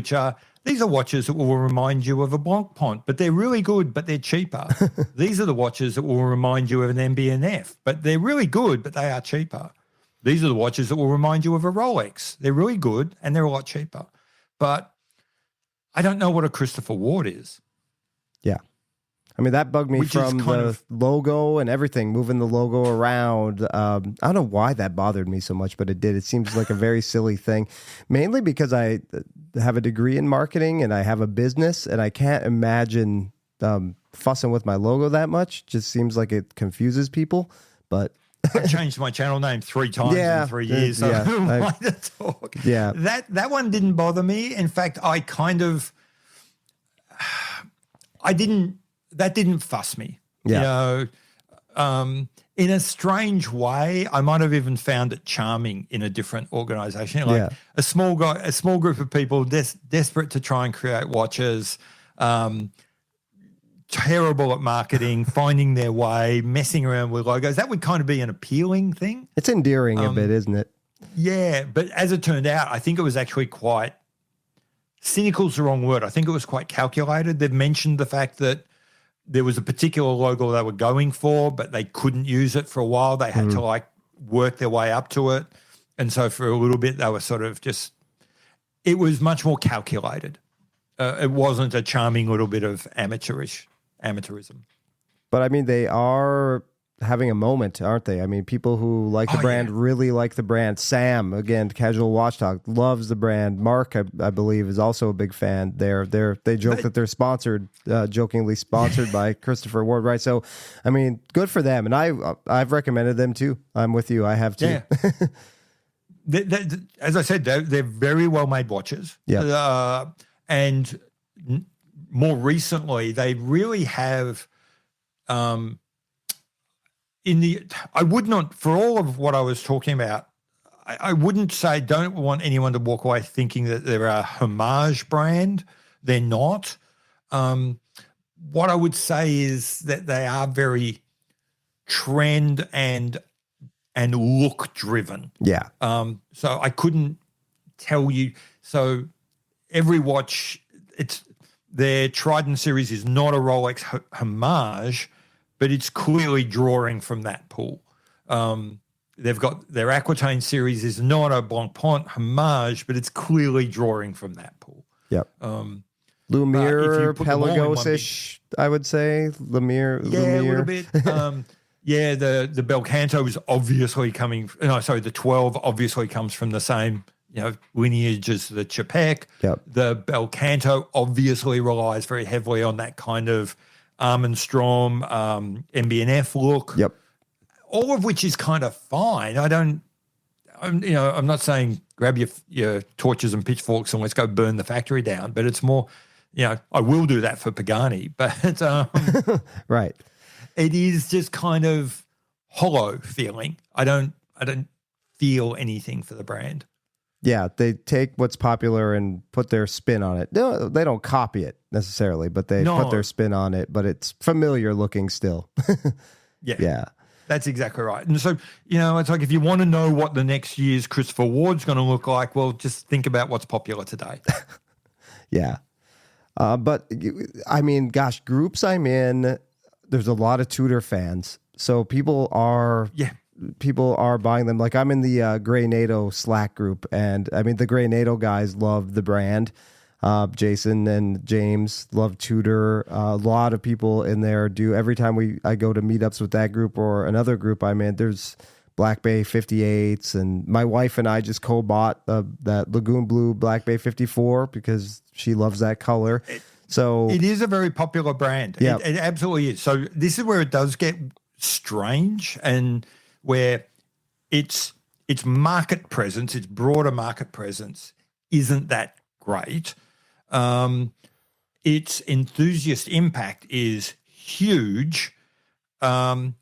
S2: these are watches that will remind you of a Blancpain, but they're really good, but they're cheaper. These are the watches that will remind you of an MB&F, but they're really good, but they are cheaper. These are the watches that will remind you of a Rolex. They're really good, and they're a lot cheaper. But I don't know what a Christopher Ward is.
S1: Yeah. I mean, that bugged me from the logo and everything, moving the logo around. I don't know why that bothered me so much, but it did. It seems like a very silly thing, mainly because I have a degree in marketing and I have a business, and I can't imagine fussing with my logo that much. Just seems like it confuses people. But
S2: I changed my channel name 3 times in 3 years. So I don't mind to talk.
S1: Yeah.
S2: That one didn't bother me. In fact, that didn't fuss me.
S1: Yeah.
S2: In a strange way, I might have even found it charming in a different organization. Like a small group of people desperate to try and create watches, terrible at marketing, finding their way, messing around with logos. That would kind of be an appealing thing.
S1: It's endearing a bit, isn't it?
S2: Yeah, but as it turned out, I think it was actually quite cynical is the wrong word. I think it was quite calculated. They've mentioned the fact that there was a particular logo they were going for, but they couldn't use it for a while. They had to work their way up to it. And so for a little bit, they were sort of it was much more calculated. It wasn't a charming little bit of amateurism. But
S1: I mean, they are having a moment, aren't they? I mean, people who like the brand really like the brand. Sam, again, Casual Watch Talk, loves the brand. Mark, I believe, is also a big fan. They joke that they're sponsored, jokingly sponsored by Christopher Ward, right? So, I mean, good for them. And I've recommended them too. I'm with you. I have too.
S2: Yeah. As I said, they're very well made watches.
S1: Yeah.
S2: And more recently, they really have I would not, for all of what I was talking about, I wouldn't say, don't want anyone to walk away thinking that they're a homage brand. They're not. What I would say is that they are very trend and look driven.
S1: Yeah.
S2: So I couldn't tell you. So every watch, their Trident series is not a Rolex homage, but it's clearly drawing from that pool. They've got their Aquitaine series is not a Blancpain homage, but it's clearly drawing from that pool.
S1: Yep. Lumiere,
S2: put them all in one
S1: Pelagos-ish, I would say. Lumiere.
S2: a little bit. The Belcanto is obviously coming. No, sorry, the 12 obviously comes from the same lineage as the Chapek.
S1: Yep.
S2: The Belcanto obviously relies very heavily on that kind of Armstrong, MB&F look.
S1: Yep.
S2: All of which is kind of fine. I'm not saying grab your torches and pitchforks and let's go burn the factory down, but it's more, I will do that for Pagani, but
S1: right.
S2: It is just kind of hollow feeling. I don't feel anything for the brand.
S1: Yeah, they take what's popular and put their spin on it. No, they don't copy it necessarily, but they put their spin on it, but it's familiar looking still. Yeah.
S2: That's exactly right. And so, it's like if you want to know what the next year's Christopher Ward's going to look like, well, just think about what's popular today.
S1: Yeah. But, I mean, gosh, groups I'm in, there's a lot of Tudor fans. So people are buying them. Like I'm in the Grey NATO Slack group, and I mean, the Grey NATO guys love the brand. Jason and James love Tudor. A lot of people in there do. Every time I go to meetups with that group or another group I'm in, there's Black Bay 58s, and my wife and I just co-bought that Lagoon Blue Black Bay 54 because she loves that color. So
S2: it is a very popular brand.
S1: Yeah.
S2: It absolutely is. So this is where it does get strange, and where its market presence, its broader market presence, isn't that great. Its enthusiast impact is huge. And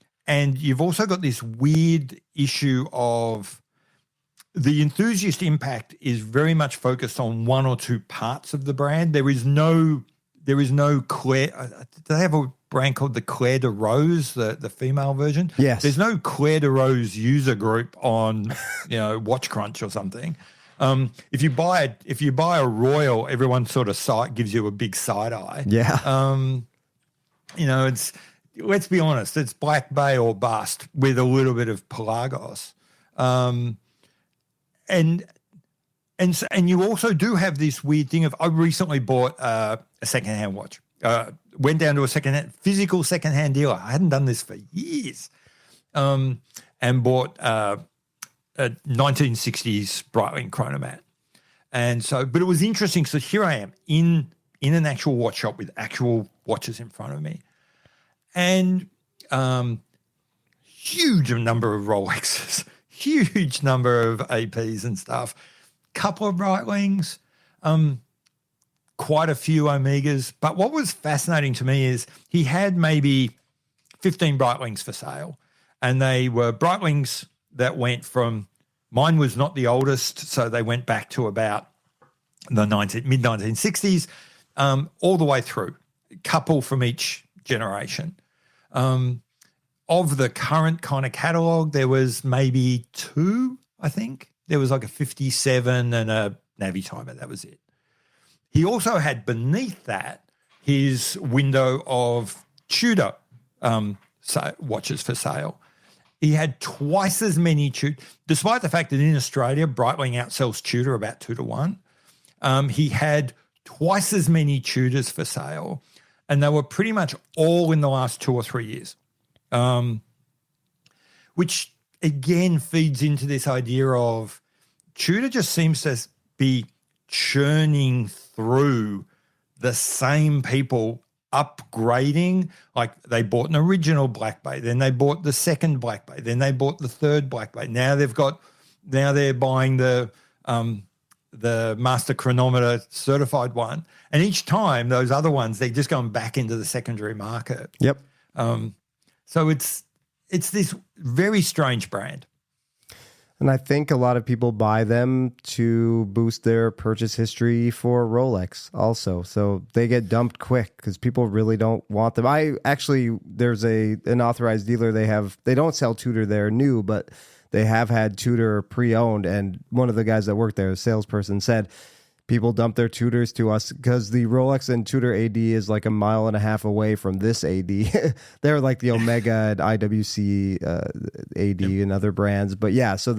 S2: you've also got this weird issue of the enthusiast impact is very much focused on one or two parts of the brand. There is no Claire. Do they have a brand called the Claire de Rose, the female version?
S1: Yes.
S2: There's no Claire de Rose user group on, Watch Crunch or something. If you buy a Royal, everyone sort of gives you a big side eye.
S1: yeah.
S2: It's, let's be honest, it's Black Bay or bust with a little bit of Pelagos. And you also do have this weird thing of, I recently bought a secondhand watch. Went down to a physical secondhand dealer. I hadn't done this for years. And bought a 1960s Breitling chronomat. And so, but it was interesting. So here I am in an actual watch shop with actual watches in front of me. And huge number of Rolexes, huge number of APs and stuff. Couple of Breitlings, quite a few Omegas. But what was fascinating to me is he had maybe 15 Breitlings for sale. And they were Breitlings that went from, mine was not the oldest, so they went back to about the mid-1960s, all the way through, a couple from each generation. Of the current kind of catalogue, there was maybe two, I think. There was like a 57 and a Navy Timer. That was it. He also had beneath that his window of Tudor watches for sale. He had twice as many Tudor, despite the fact that in Australia, Breitling outsells Tudor about 2-1. He had twice as many Tudors for sale, and they were pretty much all in the last 2 or 3 years, which again feeds into this idea of Tudor just seems to be churning through the same people upgrading. Like they bought an original Black Bay, then they bought the second Black Bay, then they bought the third Black Bay. Now they're buying the the master chronometer certified one. And each time those other ones, they're just going back into the secondary market.
S1: Yep.
S2: So it's this very strange brand.
S1: And I think a lot of people buy them to boost their purchase history for Rolex also. So they get dumped quick because people really don't want them. There's an authorized dealer. They don't sell Tudor there new, but they have had Tudor pre-owned. And one of the guys that worked there, a salesperson, said people dump their Tudors to us because the Rolex and Tudor AD is like a mile and a half away from this AD. They're like the Omega and IWC AD and other brands. But yeah, so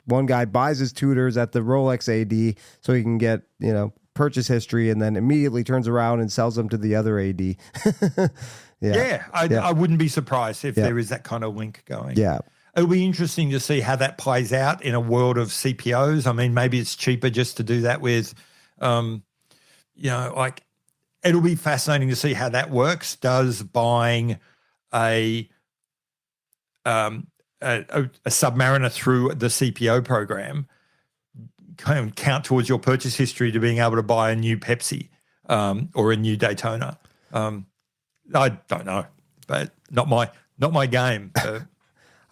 S1: one guy buys his Tudors at the Rolex AD so he can get, purchase history, and then immediately turns around and sells them to the other AD.
S2: I wouldn't be surprised if there is that kind of link going.
S1: Yeah.
S2: It'll be interesting to see how that plays out in a world of CPOs. I mean, maybe it's cheaper just to do that with, it'll be fascinating to see how that works. Does buying a Submariner through the CPO program kind of count towards your purchase history to being able to buy a new Pepsi or a new Daytona? I don't know, but not my game.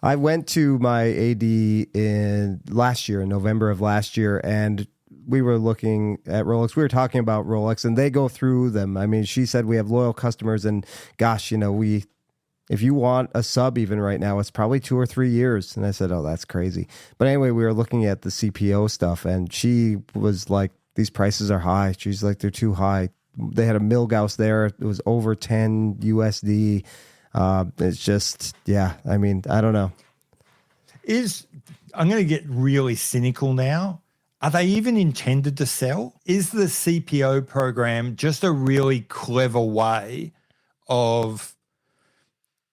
S1: I went to my AD in November of last year, and we were looking at Rolex. We were talking about Rolex, and they go through them. I mean, she said we have loyal customers, and gosh, if you want a sub even right now, it's probably 2 or 3 years. And I said, oh, that's crazy. But anyway, we were looking at the CPO stuff, and she was like, these prices are high. She's like, they're too high. They had a Milgauss there. It was over 10 USD. It's just, I mean, I don't know.
S2: I'm going to get really cynical now. Are they even intended to sell? Is the CPO program just a really clever way of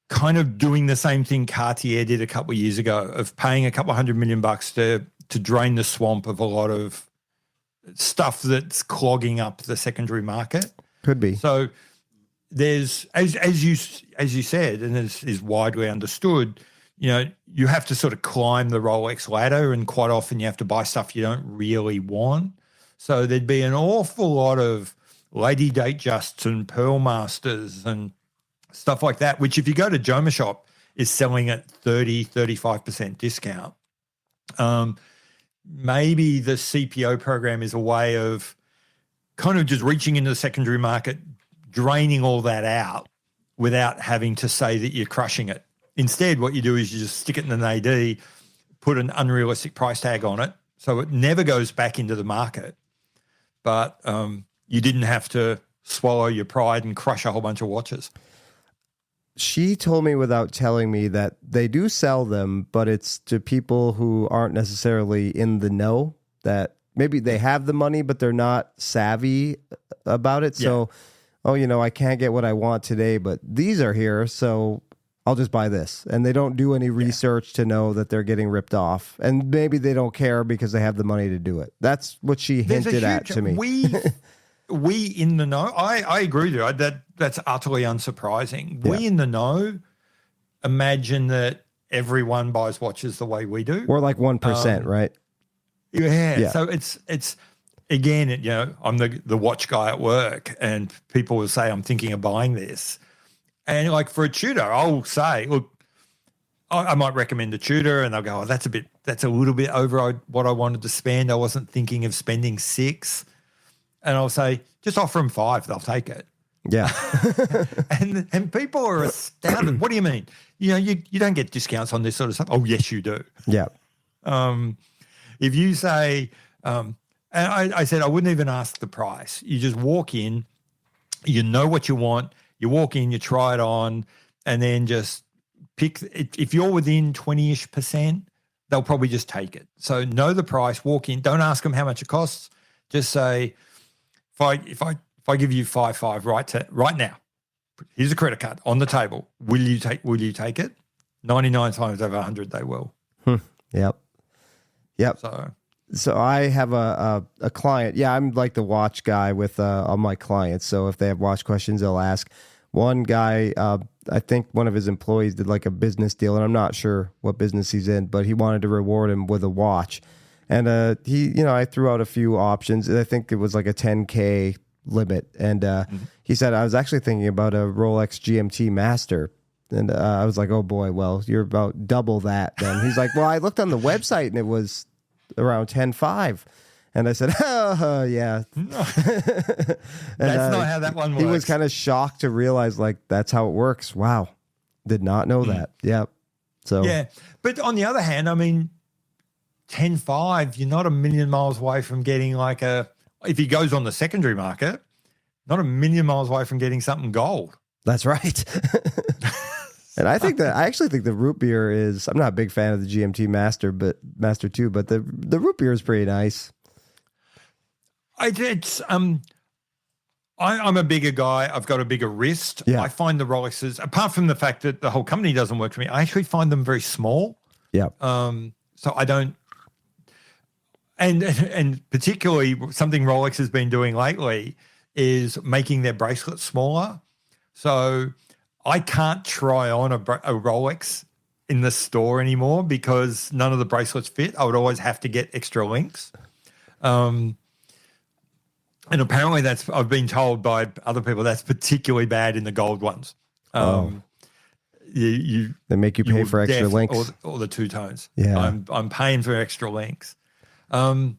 S2: kind of doing the same thing Cartier did a couple of years ago, of paying a couple of $100 million to drain the swamp of a lot of stuff that's clogging up the secondary market?
S1: Could be.
S2: So there's, as you said, and as is widely understood, you have to sort of climb the Rolex ladder, and quite often you have to buy stuff you don't really want. So there'd be an awful lot of Lady Datejusts and Pearl Masters and stuff like that, which if you go to Joma Shop is selling at 35% discount. Maybe the CPO program is a way of kind of just reaching into the secondary market, draining all that out without having to say that you're crushing it. Instead, what you do is you just stick it in an AD, put an unrealistic price tag on it, so it never goes back into the market. But you didn't have to swallow your pride and crush a whole bunch of watches.
S1: She told me without telling me that they do sell them, but it's to people who aren't necessarily in the know, that maybe they have the money, but they're not savvy about it. So, I can't get what I want today, but these are here, so I'll just buy this. And they don't do any research to know that they're getting ripped off. And maybe they don't care because they have the money to do it. That's what she hinted at to me.
S2: We in the know, I agree with you. That's utterly unsurprising.
S1: Yeah.
S2: We in the know imagine that everyone buys watches the way we do.
S1: We're like 1%, right?
S2: Yeah. So it's again, I'm the watch guy at work, and people will say, I'm thinking of buying this. And like for a Tudor, I'll say, look, I might recommend a Tudor, and they'll go, oh, that's a little bit over what I wanted to spend. I wasn't thinking of spending $6. And I'll say, just offer them $5, they'll take it.
S1: Yeah.
S2: and people are astounded. What do you mean? You don't get discounts on this sort of stuff. Oh, yes, you do.
S1: Yeah.
S2: If you say, and I said I wouldn't even ask the price. You just walk in, you know what you want. You walk in, you try it on, and then just pick. If you're within 20-ish%, they'll probably just take it. So know the price, walk in, don't ask them how much it costs. Just say, if I give you 5.5 right now, here's a credit card on the table. Will you take it? 99 times over 100, they will.
S1: Yep. So I have a client. Yeah, I'm like the watch guy with all my clients. So if they have watch questions, they'll ask. One guy, I think one of his employees did like a business deal, and I'm not sure what business he's in, but he wanted to reward him with a watch. And I threw out a few options. I think it was like a 10K limit. And he said, I was actually thinking about a Rolex GMT Master. And I was like, oh boy, well, you're about double that then. He's like, well, I looked on the website and it was around 10.5. And I said, oh, yeah.
S2: No. That's not how that one works.
S1: He was kind of shocked to realize, like, that's how it works. Wow. Did not know that. Yeah. So.
S2: Yeah. But on the other hand, I mean, 10.5, you're not a million miles away from getting like if he goes on the secondary market, not a million miles away from getting something gold.
S1: That's right. And I actually think the root beer is, I'm not a big fan of the GMT Master 2, but the root beer is pretty nice.
S2: I'm a bigger guy. I've got a bigger wrist.
S1: Yeah.
S2: I find the Rolexes, apart from the fact that the whole company doesn't work for me, I actually find them very small.
S1: Yeah.
S2: So I don't, and particularly something Rolex has been doing lately is making their bracelets smaller. So I can't try on a Rolex in the store anymore because none of the bracelets fit. I would always have to get extra links. And apparently I've been told by other people that's particularly bad in the gold ones. They
S1: make you pay for extra links.
S2: Or the two tones.
S1: Yeah.
S2: I'm paying for extra links. So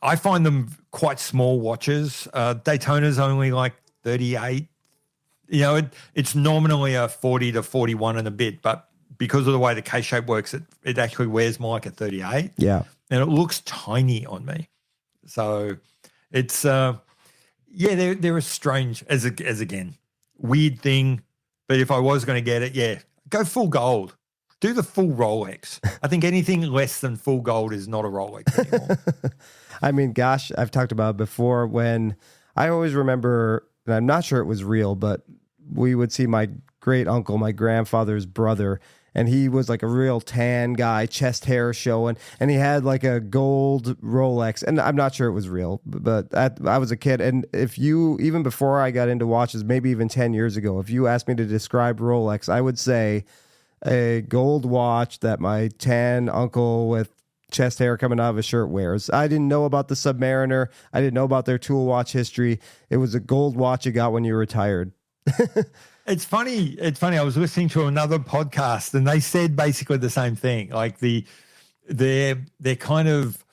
S2: I find them quite small watches. Daytona's only like 38. It's nominally a 40 to 41 and a bit, but because of the way the case shape works, it actually wears more like a 38.
S1: Yeah.
S2: And it looks tiny on me. So it's, they're a strange, as again, weird thing. But if I was going to get it, go full gold. Do the full Rolex. I think anything less than full gold is not a Rolex anymore.
S1: I mean, gosh, I've talked about it before when I always remember, and I'm not sure it was real, but we would see my great uncle, my grandfather's brother, and he was like a real tan guy, chest hair showing, and he had like a gold Rolex. And I'm not sure it was real, but I was a kid. And even before I got into watches, maybe even 10 years ago, if you asked me to describe Rolex, I would say a gold watch that my tan uncle with chest hair coming out of his shirt wears. I didn't know about the Submariner. I didn't know about their tool watch history. It was a gold watch you got when you retired.
S2: It's funny. I was listening to another podcast and they said basically the same thing. Like they're kind of,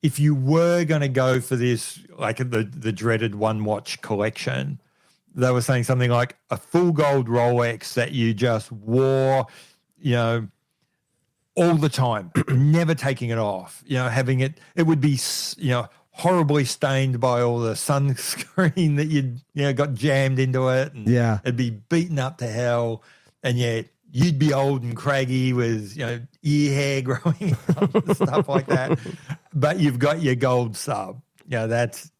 S2: if you were going to go for this, like the dreaded one watch collection, they were saying something like a full gold Rolex that you just wore, all the time, never taking it off, having it would be, horribly stained by all the sunscreen that you'd got jammed into it, and it'd be beaten up to hell, and you'd be old and craggy with ear hair growing up and stuff like that, but you've got your gold sub. That's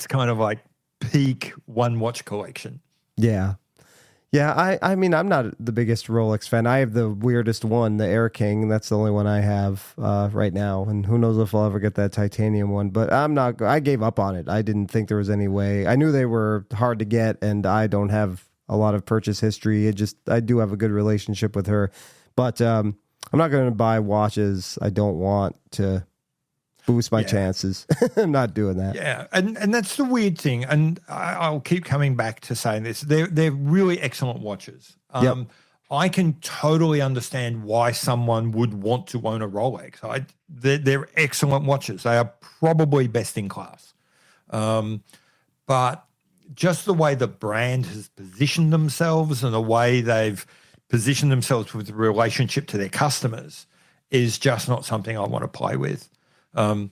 S2: kind of like peak one watch collection.
S1: I mean, I'm not the biggest Rolex fan. I have the weirdest one, the Air King. That's the only one I have right now. And who knows if I'll ever get that titanium one. But I gave up on it. I didn't think there was any way. I knew they were hard to get, and I don't have a lot of purchase history. I do have a good relationship with her. But I'm not going to buy watches I don't want to boost my chances. I'm not doing that.
S2: Yeah, and that's the weird thing. And I'll keep coming back to saying this. They're really excellent watches. I can totally understand why someone would want to own a Rolex. They're excellent watches. They are probably best in class. But just the way the brand has positioned themselves and the way they've positioned themselves with relationship to their customers is just not something I want to play with. To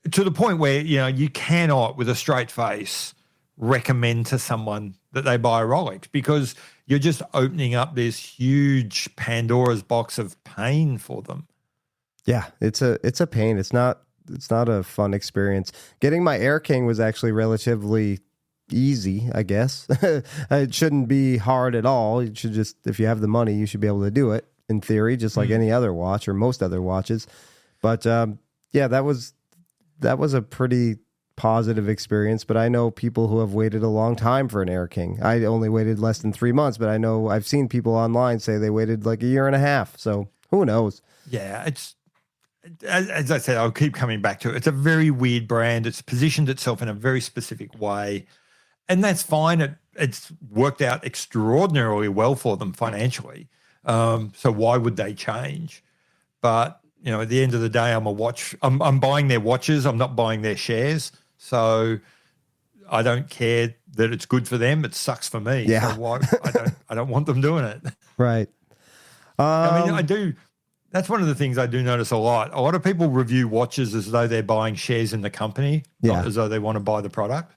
S2: the point where, you cannot with a straight face recommend to someone that they buy a Rolex because you're just opening up this huge Pandora's box of pain for them. Yeah,
S1: it's a pain. It's not a fun experience. Getting my Air King was actually relatively easy, I guess. It shouldn't be hard at all. You should just, if you have the money, you should be able to do it in theory, just like any other watch or most other watches. But that was a pretty positive experience. But I know people who have waited a long time for an Air King. I only waited less than 3 months, but I know I've seen people online say they waited like a year and a half. So who knows?
S2: Yeah, as I said, I'll keep coming back to it. It's a very weird brand. It's positioned itself in a very specific way, and that's fine. It's worked out extraordinarily well for them financially. So why would they change? But at the end of the day, I'm buying their watches. I'm not buying their shares. So I don't care that it's good for them. It sucks for me.
S1: Yeah.
S2: So why I don't want them doing it.
S1: Right.
S2: I mean, I do. That's one of the things I do notice a lot. A lot of people review watches as though they're buying shares in the company, not as though they want to buy the product.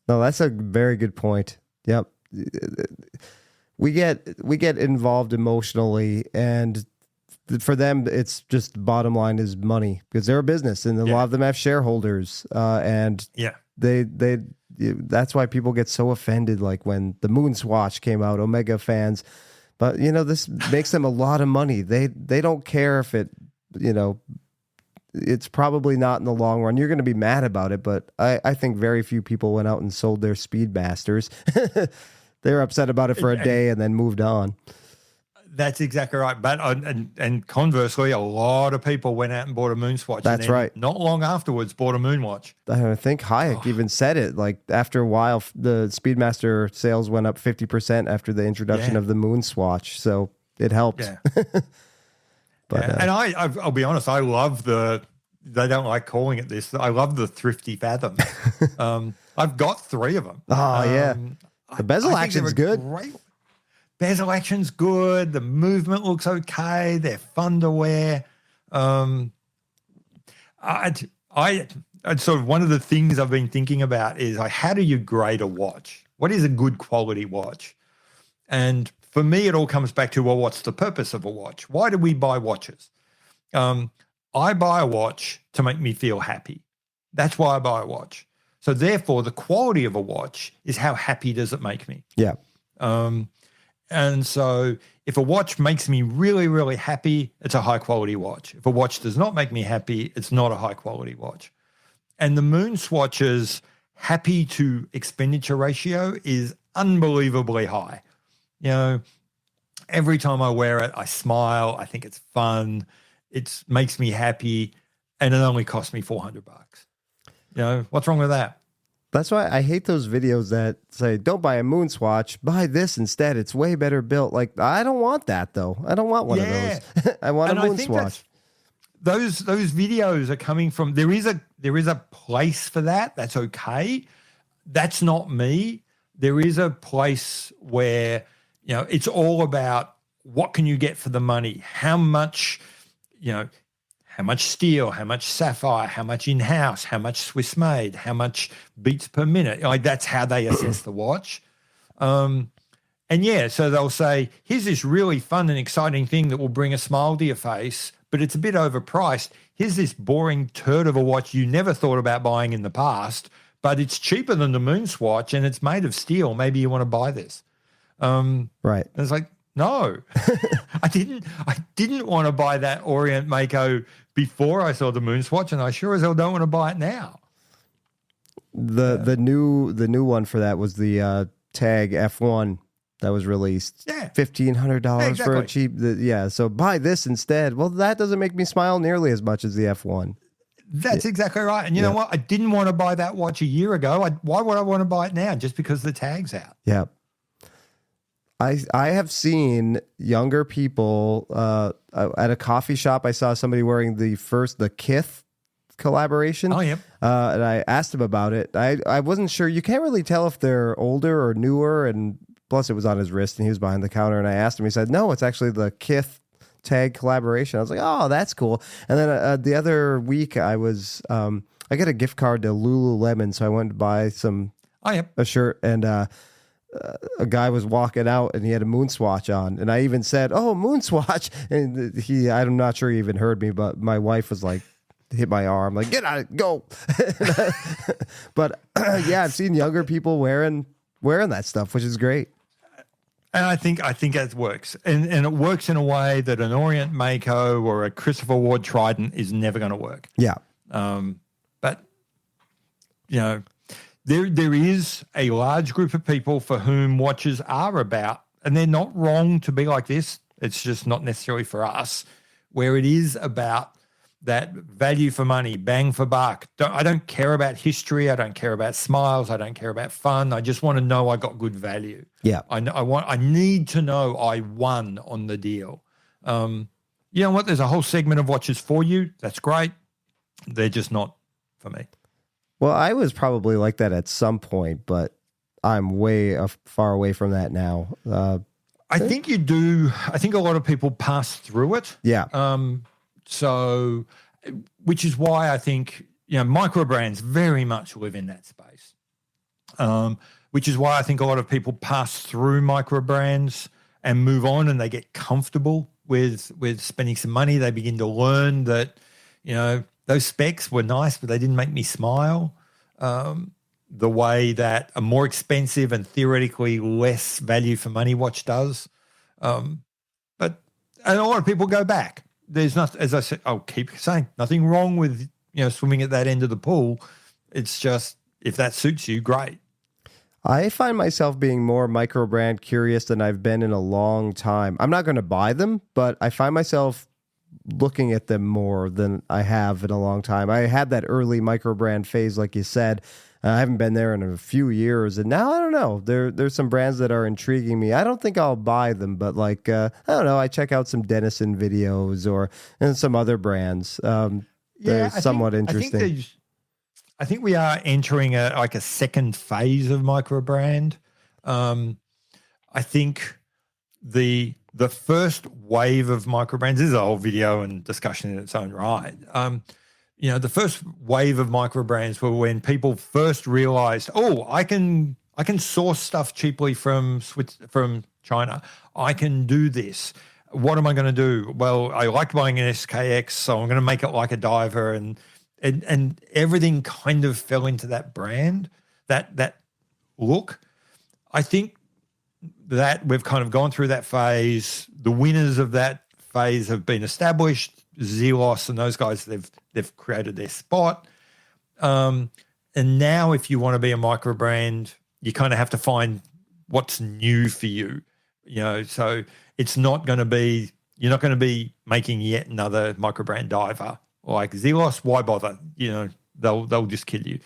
S1: No, that's a very good point. Yep. We get involved emotionally, and for them, it's just bottom line is money, because they're a business, and a lot of them have shareholders, and they that's why people get so offended. Like when the Moon Swatch came out, Omega fans, but this makes them a lot of money. They don't care if it, it's probably not in the long run. You're going to be mad about it, but I think very few people went out and sold their Speedmasters. They were upset about it for a day and then moved on.
S2: That's exactly right. But and conversely, a lot of people went out and bought a Moonswatch.
S1: That's right.
S2: Not long afterwards, bought a Moonwatch.
S1: I think Hayek even said it. Like after a while, the Speedmaster sales went up 50% after the introduction of the Moonswatch. So it helped.
S2: Yeah.
S1: But
S2: and I'll be honest, I love they don't like calling it this. I love the Thrifty Fathom. I've got 3 of them.
S1: Oh, yeah. The bezel action's good.
S2: Great. Bezel action's good. The movement looks okay. They're fun to wear. I sort of one of the things I've been thinking about is like, how do you grade a watch? What is a good quality watch? And for me, it all comes back to, well, what's the purpose of a watch? Why do we buy watches? I buy a watch to make me feel happy. That's why I buy a watch. So therefore, the quality of a watch is how happy does it make me?
S1: Yeah.
S2: And so if a watch makes me really, really happy, it's a high-quality watch. If a watch does not make me happy, it's not a high-quality watch. And the Moonswatch's happy to expenditure ratio is unbelievably high. Every time I wear it, I smile. I think it's fun. It makes me happy, and it only cost me $400. What's wrong with that?
S1: That's why I hate those videos that say, don't buy a Moonswatch, buy this instead. It's way better built. Like, I don't want that, though. I don't want one of those. I want a Moonswatch.
S2: Those videos are coming from, there is a place for that. That's okay. That's not me. There is a place where, it's all about what can you get for the money? How much, how much steel, how much sapphire, how much in-house, how much Swiss made, how much beats per minute. Like that's how they assess the watch. So they'll say, here's this really fun and exciting thing that will bring a smile to your face, but it's a bit overpriced. Here's this boring turd of a watch you never thought about buying in the past, but it's cheaper than the Moonswatch and it's made of steel. Maybe you want to buy this. Right. And it's like, no, I didn't want to buy that Orient Mako before I saw the Moonswatch, and I sure as hell don't want to buy it now.
S1: The new one for that was the Tag F1 that was released. Yeah, $1,500 for a cheap. So buy this instead. Well, that doesn't make me smile nearly as much as the F1.
S2: That's exactly right. And you know what? I didn't want to buy that watch a year ago. Why would I want to buy it now? Just because the tag's out.
S1: Yeah. I have seen younger people at a coffee shop. I saw somebody wearing the Kith collaboration.
S2: Oh, yeah.
S1: And I asked him about it. I wasn't sure. You can't really tell if they're older or newer. And plus, it was on his wrist, and he was behind the counter. And I asked him. He said, "No, it's actually the Kith tag collaboration." I was like, "Oh, that's cool." And then the other week, I got a gift card to Lululemon, so I went to buy a shirt and. A guy was walking out and he had a Moonswatch on, and I even said, "Oh, Moonswatch," and I'm not sure he even heard me, but my wife was like, hit my arm, like, "Get out, go!" But I've seen younger people wearing that stuff, which is great.
S2: And I think it works, and it works in a way that an Orient Mako or a Christopher Ward Trident is never going to work.
S1: Yeah,
S2: but There is a large group of people for whom watches are about, and they're not wrong to be like this. It's just not necessarily for us, where it is about that value for money, bang for buck. I don't care about history. I don't care about smiles. I don't care about fun. I just want to know I got good value.
S1: Yeah.
S2: I need to know I won on the deal. You know what? There's a whole segment of watches for you. That's great. They're just not for me.
S1: Well, I was probably like that at some point, but I'm way far away from that now.
S2: I think you do. I think a lot of people pass through it.
S1: Yeah.
S2: So, which is why I think, micro brands very much live in that space. Which is why I think a lot of people pass through micro brands and move on, and they get comfortable with spending some money. They begin to learn that, those specs were nice, but they didn't make me smile. The way that a more expensive and theoretically less value for money watch does. And a lot of people go back. There's not, as I said, I'll keep saying, nothing wrong with, swimming at that end of the pool. It's just, if that suits you, great.
S1: I find myself being more micro brand curious than I've been in a long time. I'm not going to buy them, but I find myself looking at them more than I have in a long time. I had that early micro brand phase, like you said. I haven't been there in a few years, and now I don't know. There's some brands that are intriguing me. I don't think I'll buy them, but I don't know. I check out some Dennison videos and some other brands. They're somewhat interesting.
S2: I think we are entering a second phase of micro brand. I think the first wave of micro brands, this is a whole video and discussion in its own right. The first wave of micro brands were when people first realized, I can source stuff cheaply from China. I can do this. What am I going to do? Well, I like buying an SKX, so I'm going to make it like a diver, and everything kind of fell into that brand, that look. I think that we've kind of gone through that phase. The winners of that phase have been established. Zelos and those guys, they've created their spot. And now if you want to be a micro brand, you kind of have to find what's new for you. So it's not going to be, you're not going to be making yet another micro brand diver like Zelos. Why bother? They'll just kill you.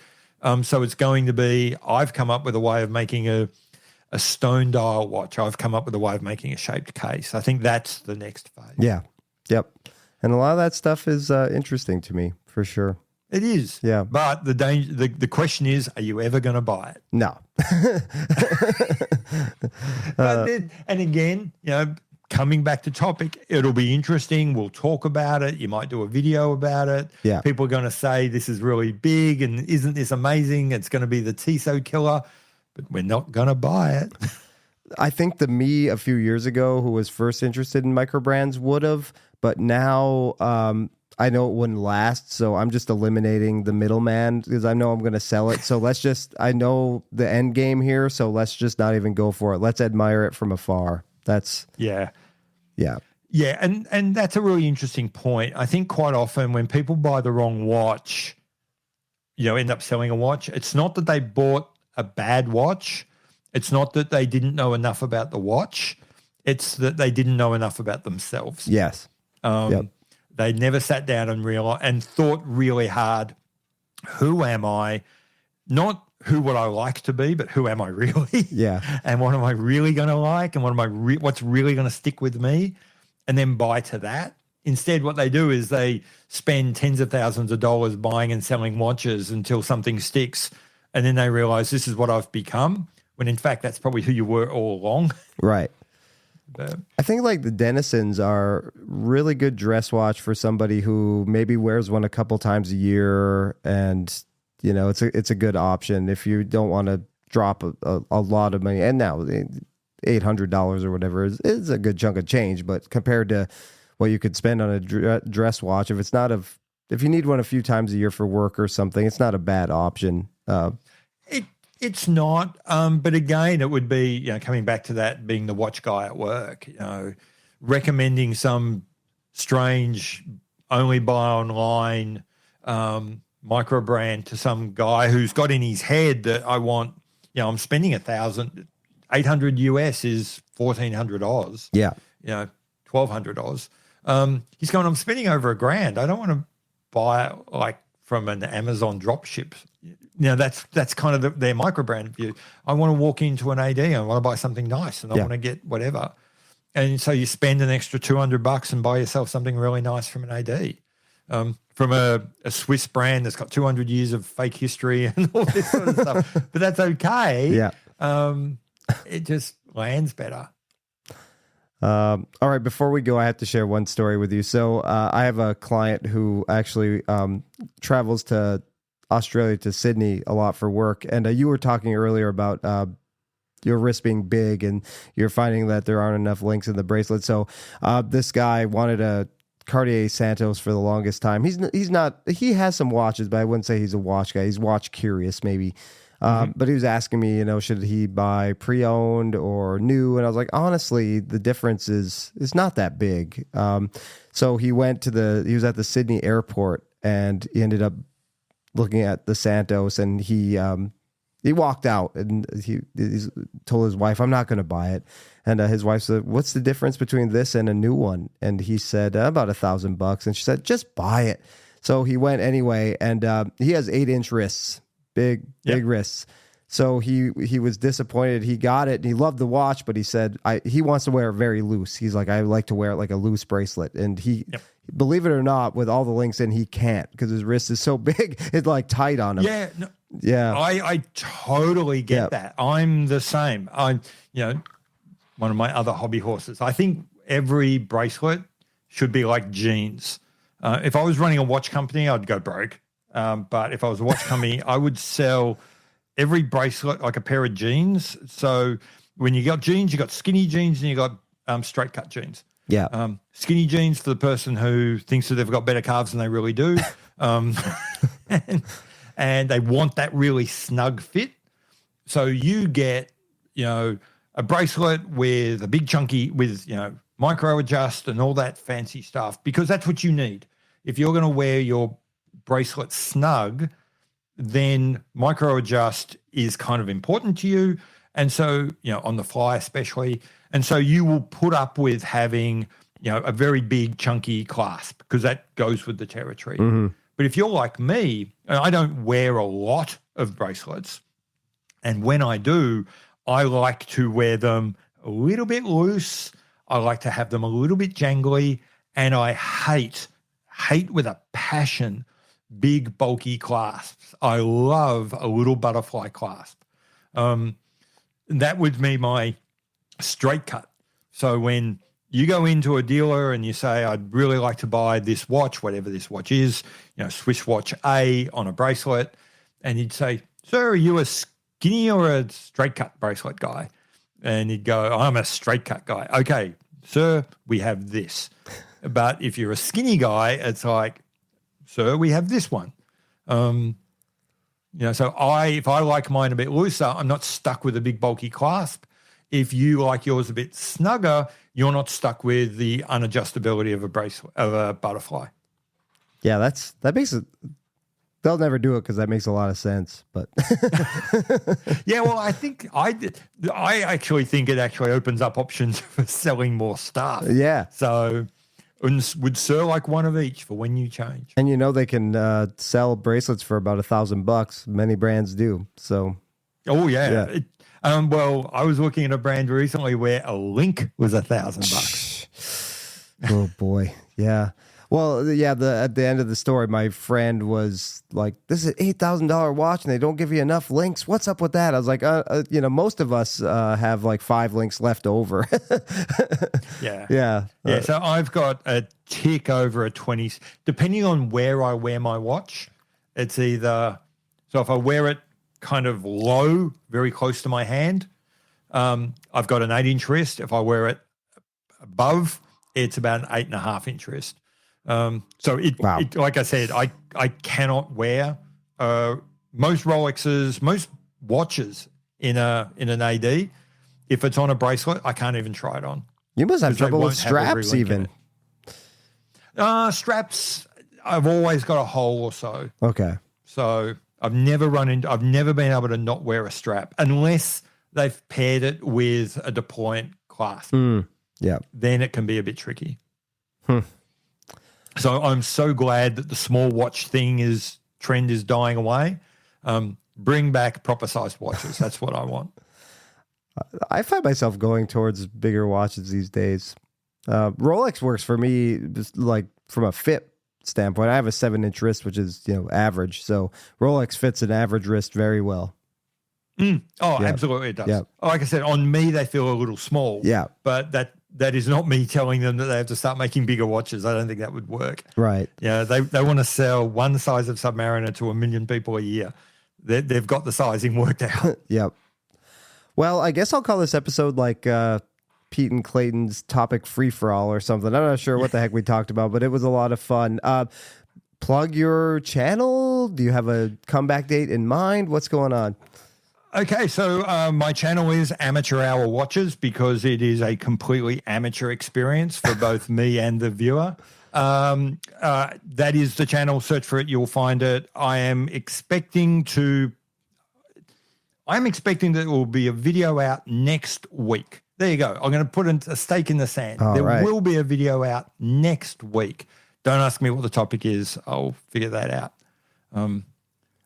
S2: So it's going to be, I've come up with a way of making a stone dial watch. I've come up with a way of making a shaped case. I think that's the next phase.
S1: Yeah. Yep. And a lot of that stuff is interesting to me, for sure.
S2: It is.
S1: Yeah.
S2: But the question is, are you ever going to buy it?
S1: No.
S2: And again, coming back to topic, it'll be interesting. We'll talk about it. You might do a video about it.
S1: Yeah.
S2: People are going to say this is really big and isn't this amazing? It's going to be the TISO killer, but we're not going to buy it.
S1: I think the me a few years ago who was first interested in micro brands would have, but now I know it wouldn't last, so I'm just eliminating the middleman because I know I'm going to sell it. So I know the end game here, so let's just not even go for it. Let's admire it from afar.
S2: Yeah.
S1: Yeah.
S2: Yeah, and that's a really interesting point. I think quite often when people buy the wrong watch, end up selling a watch, it's not that they bought a bad watch. It's not that they didn't know enough about the watch. It's that they didn't know enough about themselves.
S1: Yes. Yep.
S2: They never sat down and thought really hard, who am I? Not who would I like to be, but who am I really?
S1: Yeah.
S2: And what am I really going to like? And what's really going to stick with me? And then buy to that. Instead, what they do is they spend tens of thousands of dollars buying and selling watches until something sticks. And then they realize this is what I've become, when in fact, that's probably who you were all along.
S1: Right.
S2: But
S1: I think the Dennisons are really good dress watch for somebody who maybe wears one a couple times a year, and it's a good option if you don't want to drop a lot of money. And now $800 or whatever is a good chunk of change, but compared to what you could spend on a dress watch, if you need one a few times a year for work or something, it's not a bad option.
S2: It's not, but again, it would be, coming back to that being the watch guy at work, recommending some strange only buy online micro brand to some guy who's got in his head that I want, I'm spending $800 US is 1,400 Oz.
S1: Yeah.
S2: $1,200 Oz. He's going, I'm spending over $1,000. I don't want to buy it like from an Amazon drop ship. That's kind of their micro brand view. I want to walk into an AD and I want to buy something nice and I want to get whatever. And so you spend an extra $200 and buy yourself something really nice from an AD. From a Swiss brand that's got 200 years of fake history and all this sort of stuff. But that's okay.
S1: Yeah.
S2: It just lands better.
S1: All right, before we go, I have to share one story with you. So I have a client who actually travels to Australia, to Sydney a lot for work. And you were talking earlier about your wrist being big and you're finding that there aren't enough links in the bracelet. So this guy wanted a Cartier Santos for the longest time. He has some watches, but I wouldn't say he's a watch guy. He's watch curious maybe. But he was asking me, should he buy pre-owned or new? And I was like, honestly, the difference is not that big. So he was at the Sydney airport and he ended up looking at the Santos and he walked out and he told his wife, I'm not going to buy it. And his wife said, what's the difference between this and a new one? And he said, about $1,000. And she said, just buy it. So he went anyway. And he has 8-inch wrists, big wrists. So he was disappointed. He got it and he loved the watch, but he said he wants to wear it very loose. He's like, I like to wear it like a loose bracelet. And he, believe it or not, with all the links in, he can't because his wrist is so big. It's like tight on him.
S2: Yeah. No,
S1: yeah.
S2: I totally get that. I'm the same. I'm, one of my other hobby horses. I think every bracelet should be like jeans. If I was running a watch company, I'd go broke. But if I was a watch company, I would sell every bracelet like a pair of jeans. So when you got jeans, you got skinny jeans and you got straight cut jeans.
S1: Yeah.
S2: Skinny jeans for the person who thinks that they've got better calves than they really do. And they want that really snug fit. So you get, a bracelet with a big chunky, with, micro adjust and all that fancy stuff, because that's what you need. If you're going to wear your bracelet snug, then micro adjust is kind of important to you. And so, on the fly especially. And so you will put up with having, a very big chunky clasp because that goes with the territory. Mm-hmm. But if you're like me, I don't wear a lot of bracelets. And when I do, I like to wear them a little bit loose. I like to have them a little bit jangly. And I hate with a passion big, bulky clasps. I love a little butterfly clasp. That would be my straight cut. So when you go into a dealer and you say, I'd really like to buy this watch, whatever this watch is, Swiss watch A on a bracelet, and he'd say, sir, are you a skinny or a straight cut bracelet guy? And he'd go, I'm a straight cut guy. Okay, sir, we have this. But if you're a skinny guy, it's like, sir, we have this one. So if I like mine a bit looser, I'm not stuck with a big bulky clasp. If you like yours a bit snugger, you're not stuck with the unadjustability of a bracelet, of a butterfly.
S1: Yeah, that makes it. They'll never do it because that makes a lot of sense. But
S2: yeah, well, I actually think it actually opens up options for selling more stuff.
S1: Yeah.
S2: So would sir like one of each for when you change?
S1: And they can sell bracelets for about $1,000. Many brands do. So.
S2: Oh yeah. Well, I was looking at a brand recently where a link was $1,000.
S1: Oh boy, yeah. Well, yeah. At the end of the story, my friend was like, "This is an $8,000 watch, and they don't give you enough links. What's up with that?" I was like, most of us have like 5 links left over."
S2: Yeah. So I've got a tick over a 20, depending on where I wear my watch. It's either if I wear it kind of low, very close to my hand, I've got an 8-inch wrist. If I wear it above, it's about an 8.5-inch wrist. It, like I said, I cannot wear most Rolexes, most watches in an AD. If it's on a bracelet, I can't even try it on.
S1: You must have trouble with straps even.
S2: Straps, I've always got a hole or so.
S1: Okay.
S2: So I've never been able to not wear a strap unless they've paired it with a deployant clasp.
S1: Yeah.
S2: Then it can be a bit tricky. So I'm so glad that the small watch trend is dying away. Bring back proper sized watches. That's what I want.
S1: I find myself going towards bigger watches these days. Rolex works for me, just like from a fit standpoint. I have a 7-inch wrist, which is average. So Rolex fits an average wrist very well.
S2: Oh, yep. Absolutely, it does.
S1: Yep.
S2: Like I said, on me they feel a little small.
S1: Yeah,
S2: but that is not me telling them that they have to start making bigger watches. I don't think that would work.
S1: Right.
S2: Yeah, they want to sell one size of Submariner to 1 million people a year. They've got the sizing worked out.
S1: Yep. Well, I guess I'll call this episode like Pete and Clayton's topic free-for-all or something. I'm not sure what the heck we talked about, but it was a lot of fun. Plug your channel. Do you have a comeback date in mind? What's going on?
S2: Okay, so my channel is Amateur Hour Watches because it is a completely amateur experience for both me and the viewer. That is the channel. Search for it. You'll find it. I'm expecting that there will be a video out next week. There you go. I'm going to put a stake in the sand.
S1: All
S2: there
S1: right.
S2: will be a video out next week. Don't ask me what the topic is. I'll figure that out.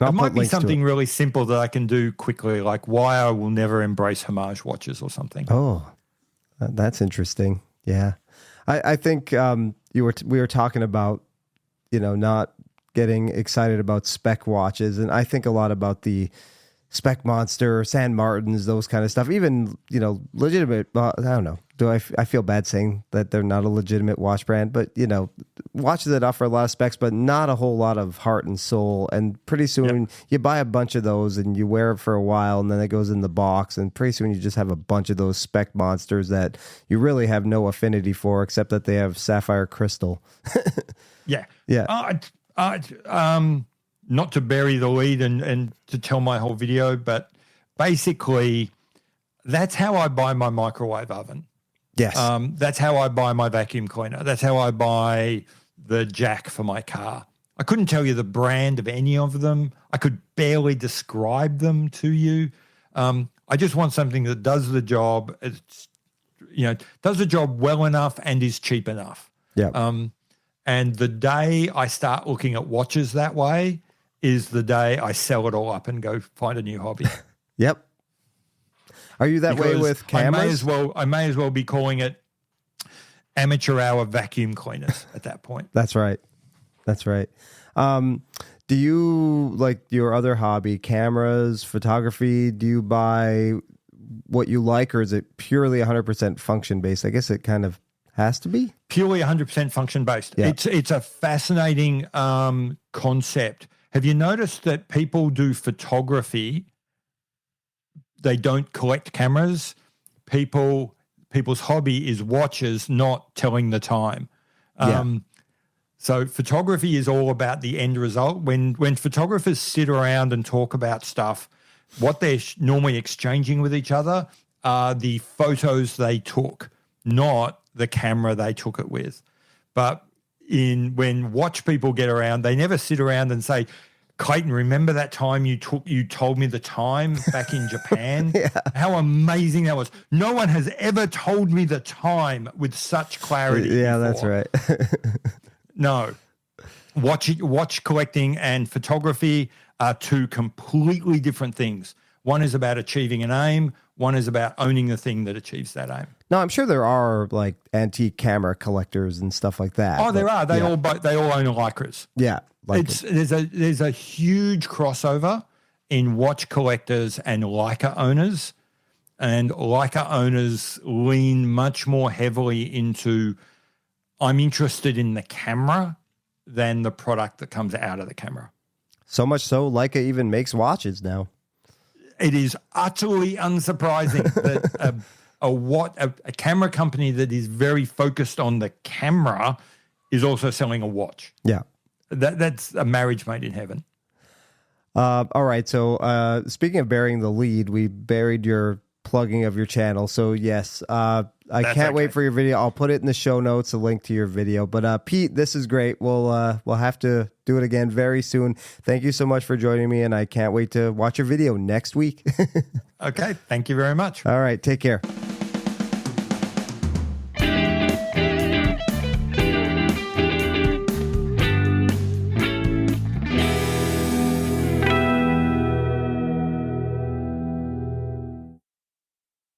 S2: It might be something really simple that I can do quickly, like why I will never embrace homage watches or something.
S1: Oh, that's interesting. Yeah. I think we were talking about, not getting excited about spec watches. And I think a lot about the Spec Monster, San Martins, those kind of stuff. Even, legitimate, I don't know. I feel bad saying that they're not a legitimate watch brand, but, watches that offer a lot of specs, but not a whole lot of heart and soul. And pretty soon you buy a bunch of those and you wear it for a while and then it goes in the box. And pretty soon you just have a bunch of those Spec Monsters that you really have no affinity for, except that they have sapphire crystal.
S2: Yeah.
S1: Yeah.
S2: Not to bury the lead and to tell my whole video, but basically that's how I buy my microwave oven.
S1: Yes.
S2: That's how I buy my vacuum cleaner. That's how I buy the jack for my car. I couldn't tell you the brand of any of them. I could barely describe them to you. I just want something that does the job. Does the job well enough and is cheap enough.
S1: Yeah.
S2: And the day I start looking at watches that way is the day I sell it all up and go find a new hobby.
S1: Yep. Are you that way with cameras?
S2: I may as well be calling it Amateur Hour Vacuum Cleaners at that point.
S1: That's right. That's right. Do you, like your other hobby, cameras, photography, do you buy what you like, or is it purely 100% function based? I guess it kind of has to be.
S2: Purely 100% function based.
S1: Yeah.
S2: It's a fascinating concept. Have you noticed that people do photography? They don't collect cameras. People's hobby is watches, not telling the time. So photography is all about the end result. When photographers sit around and talk about stuff, what they're normally exchanging with each other are the photos they took, not the camera they took it with. But when watch people get around, they never sit around and say, Clayton, remember that time you told me the time back in Japan?
S1: Yeah.
S2: How amazing that was. No one has ever told me the time with such clarity.
S1: Yeah,
S2: before.
S1: that's right.
S2: No. Watch collecting and photography are two completely different things. One is about achieving an aim. One is about owning the thing that achieves that aim.
S1: No, I'm sure there are like antique camera collectors and stuff like that.
S2: Oh, there are. They all own Lycras.
S1: Yeah.
S2: There's a huge crossover in watch collectors and Leica owners, and Leica owners lean much more heavily into I'm interested in the camera than the product that comes out of the camera.
S1: So much so, Leica even makes watches now.
S2: It is utterly unsurprising that a camera company that is very focused on the camera is also selling a watch.
S1: Yeah.
S2: That's a marriage made in heaven.
S1: All right. So speaking of burying the lead, we buried your plugging of your channel. So yes, I can't wait for your video. I'll put it in the show notes, a link to your video. But Pete, this is great. We'll have to do it again very soon. Thank you so much for joining me, and I can't wait to watch your video next week.
S2: Okay. Thank you very much.
S1: All right. Take care.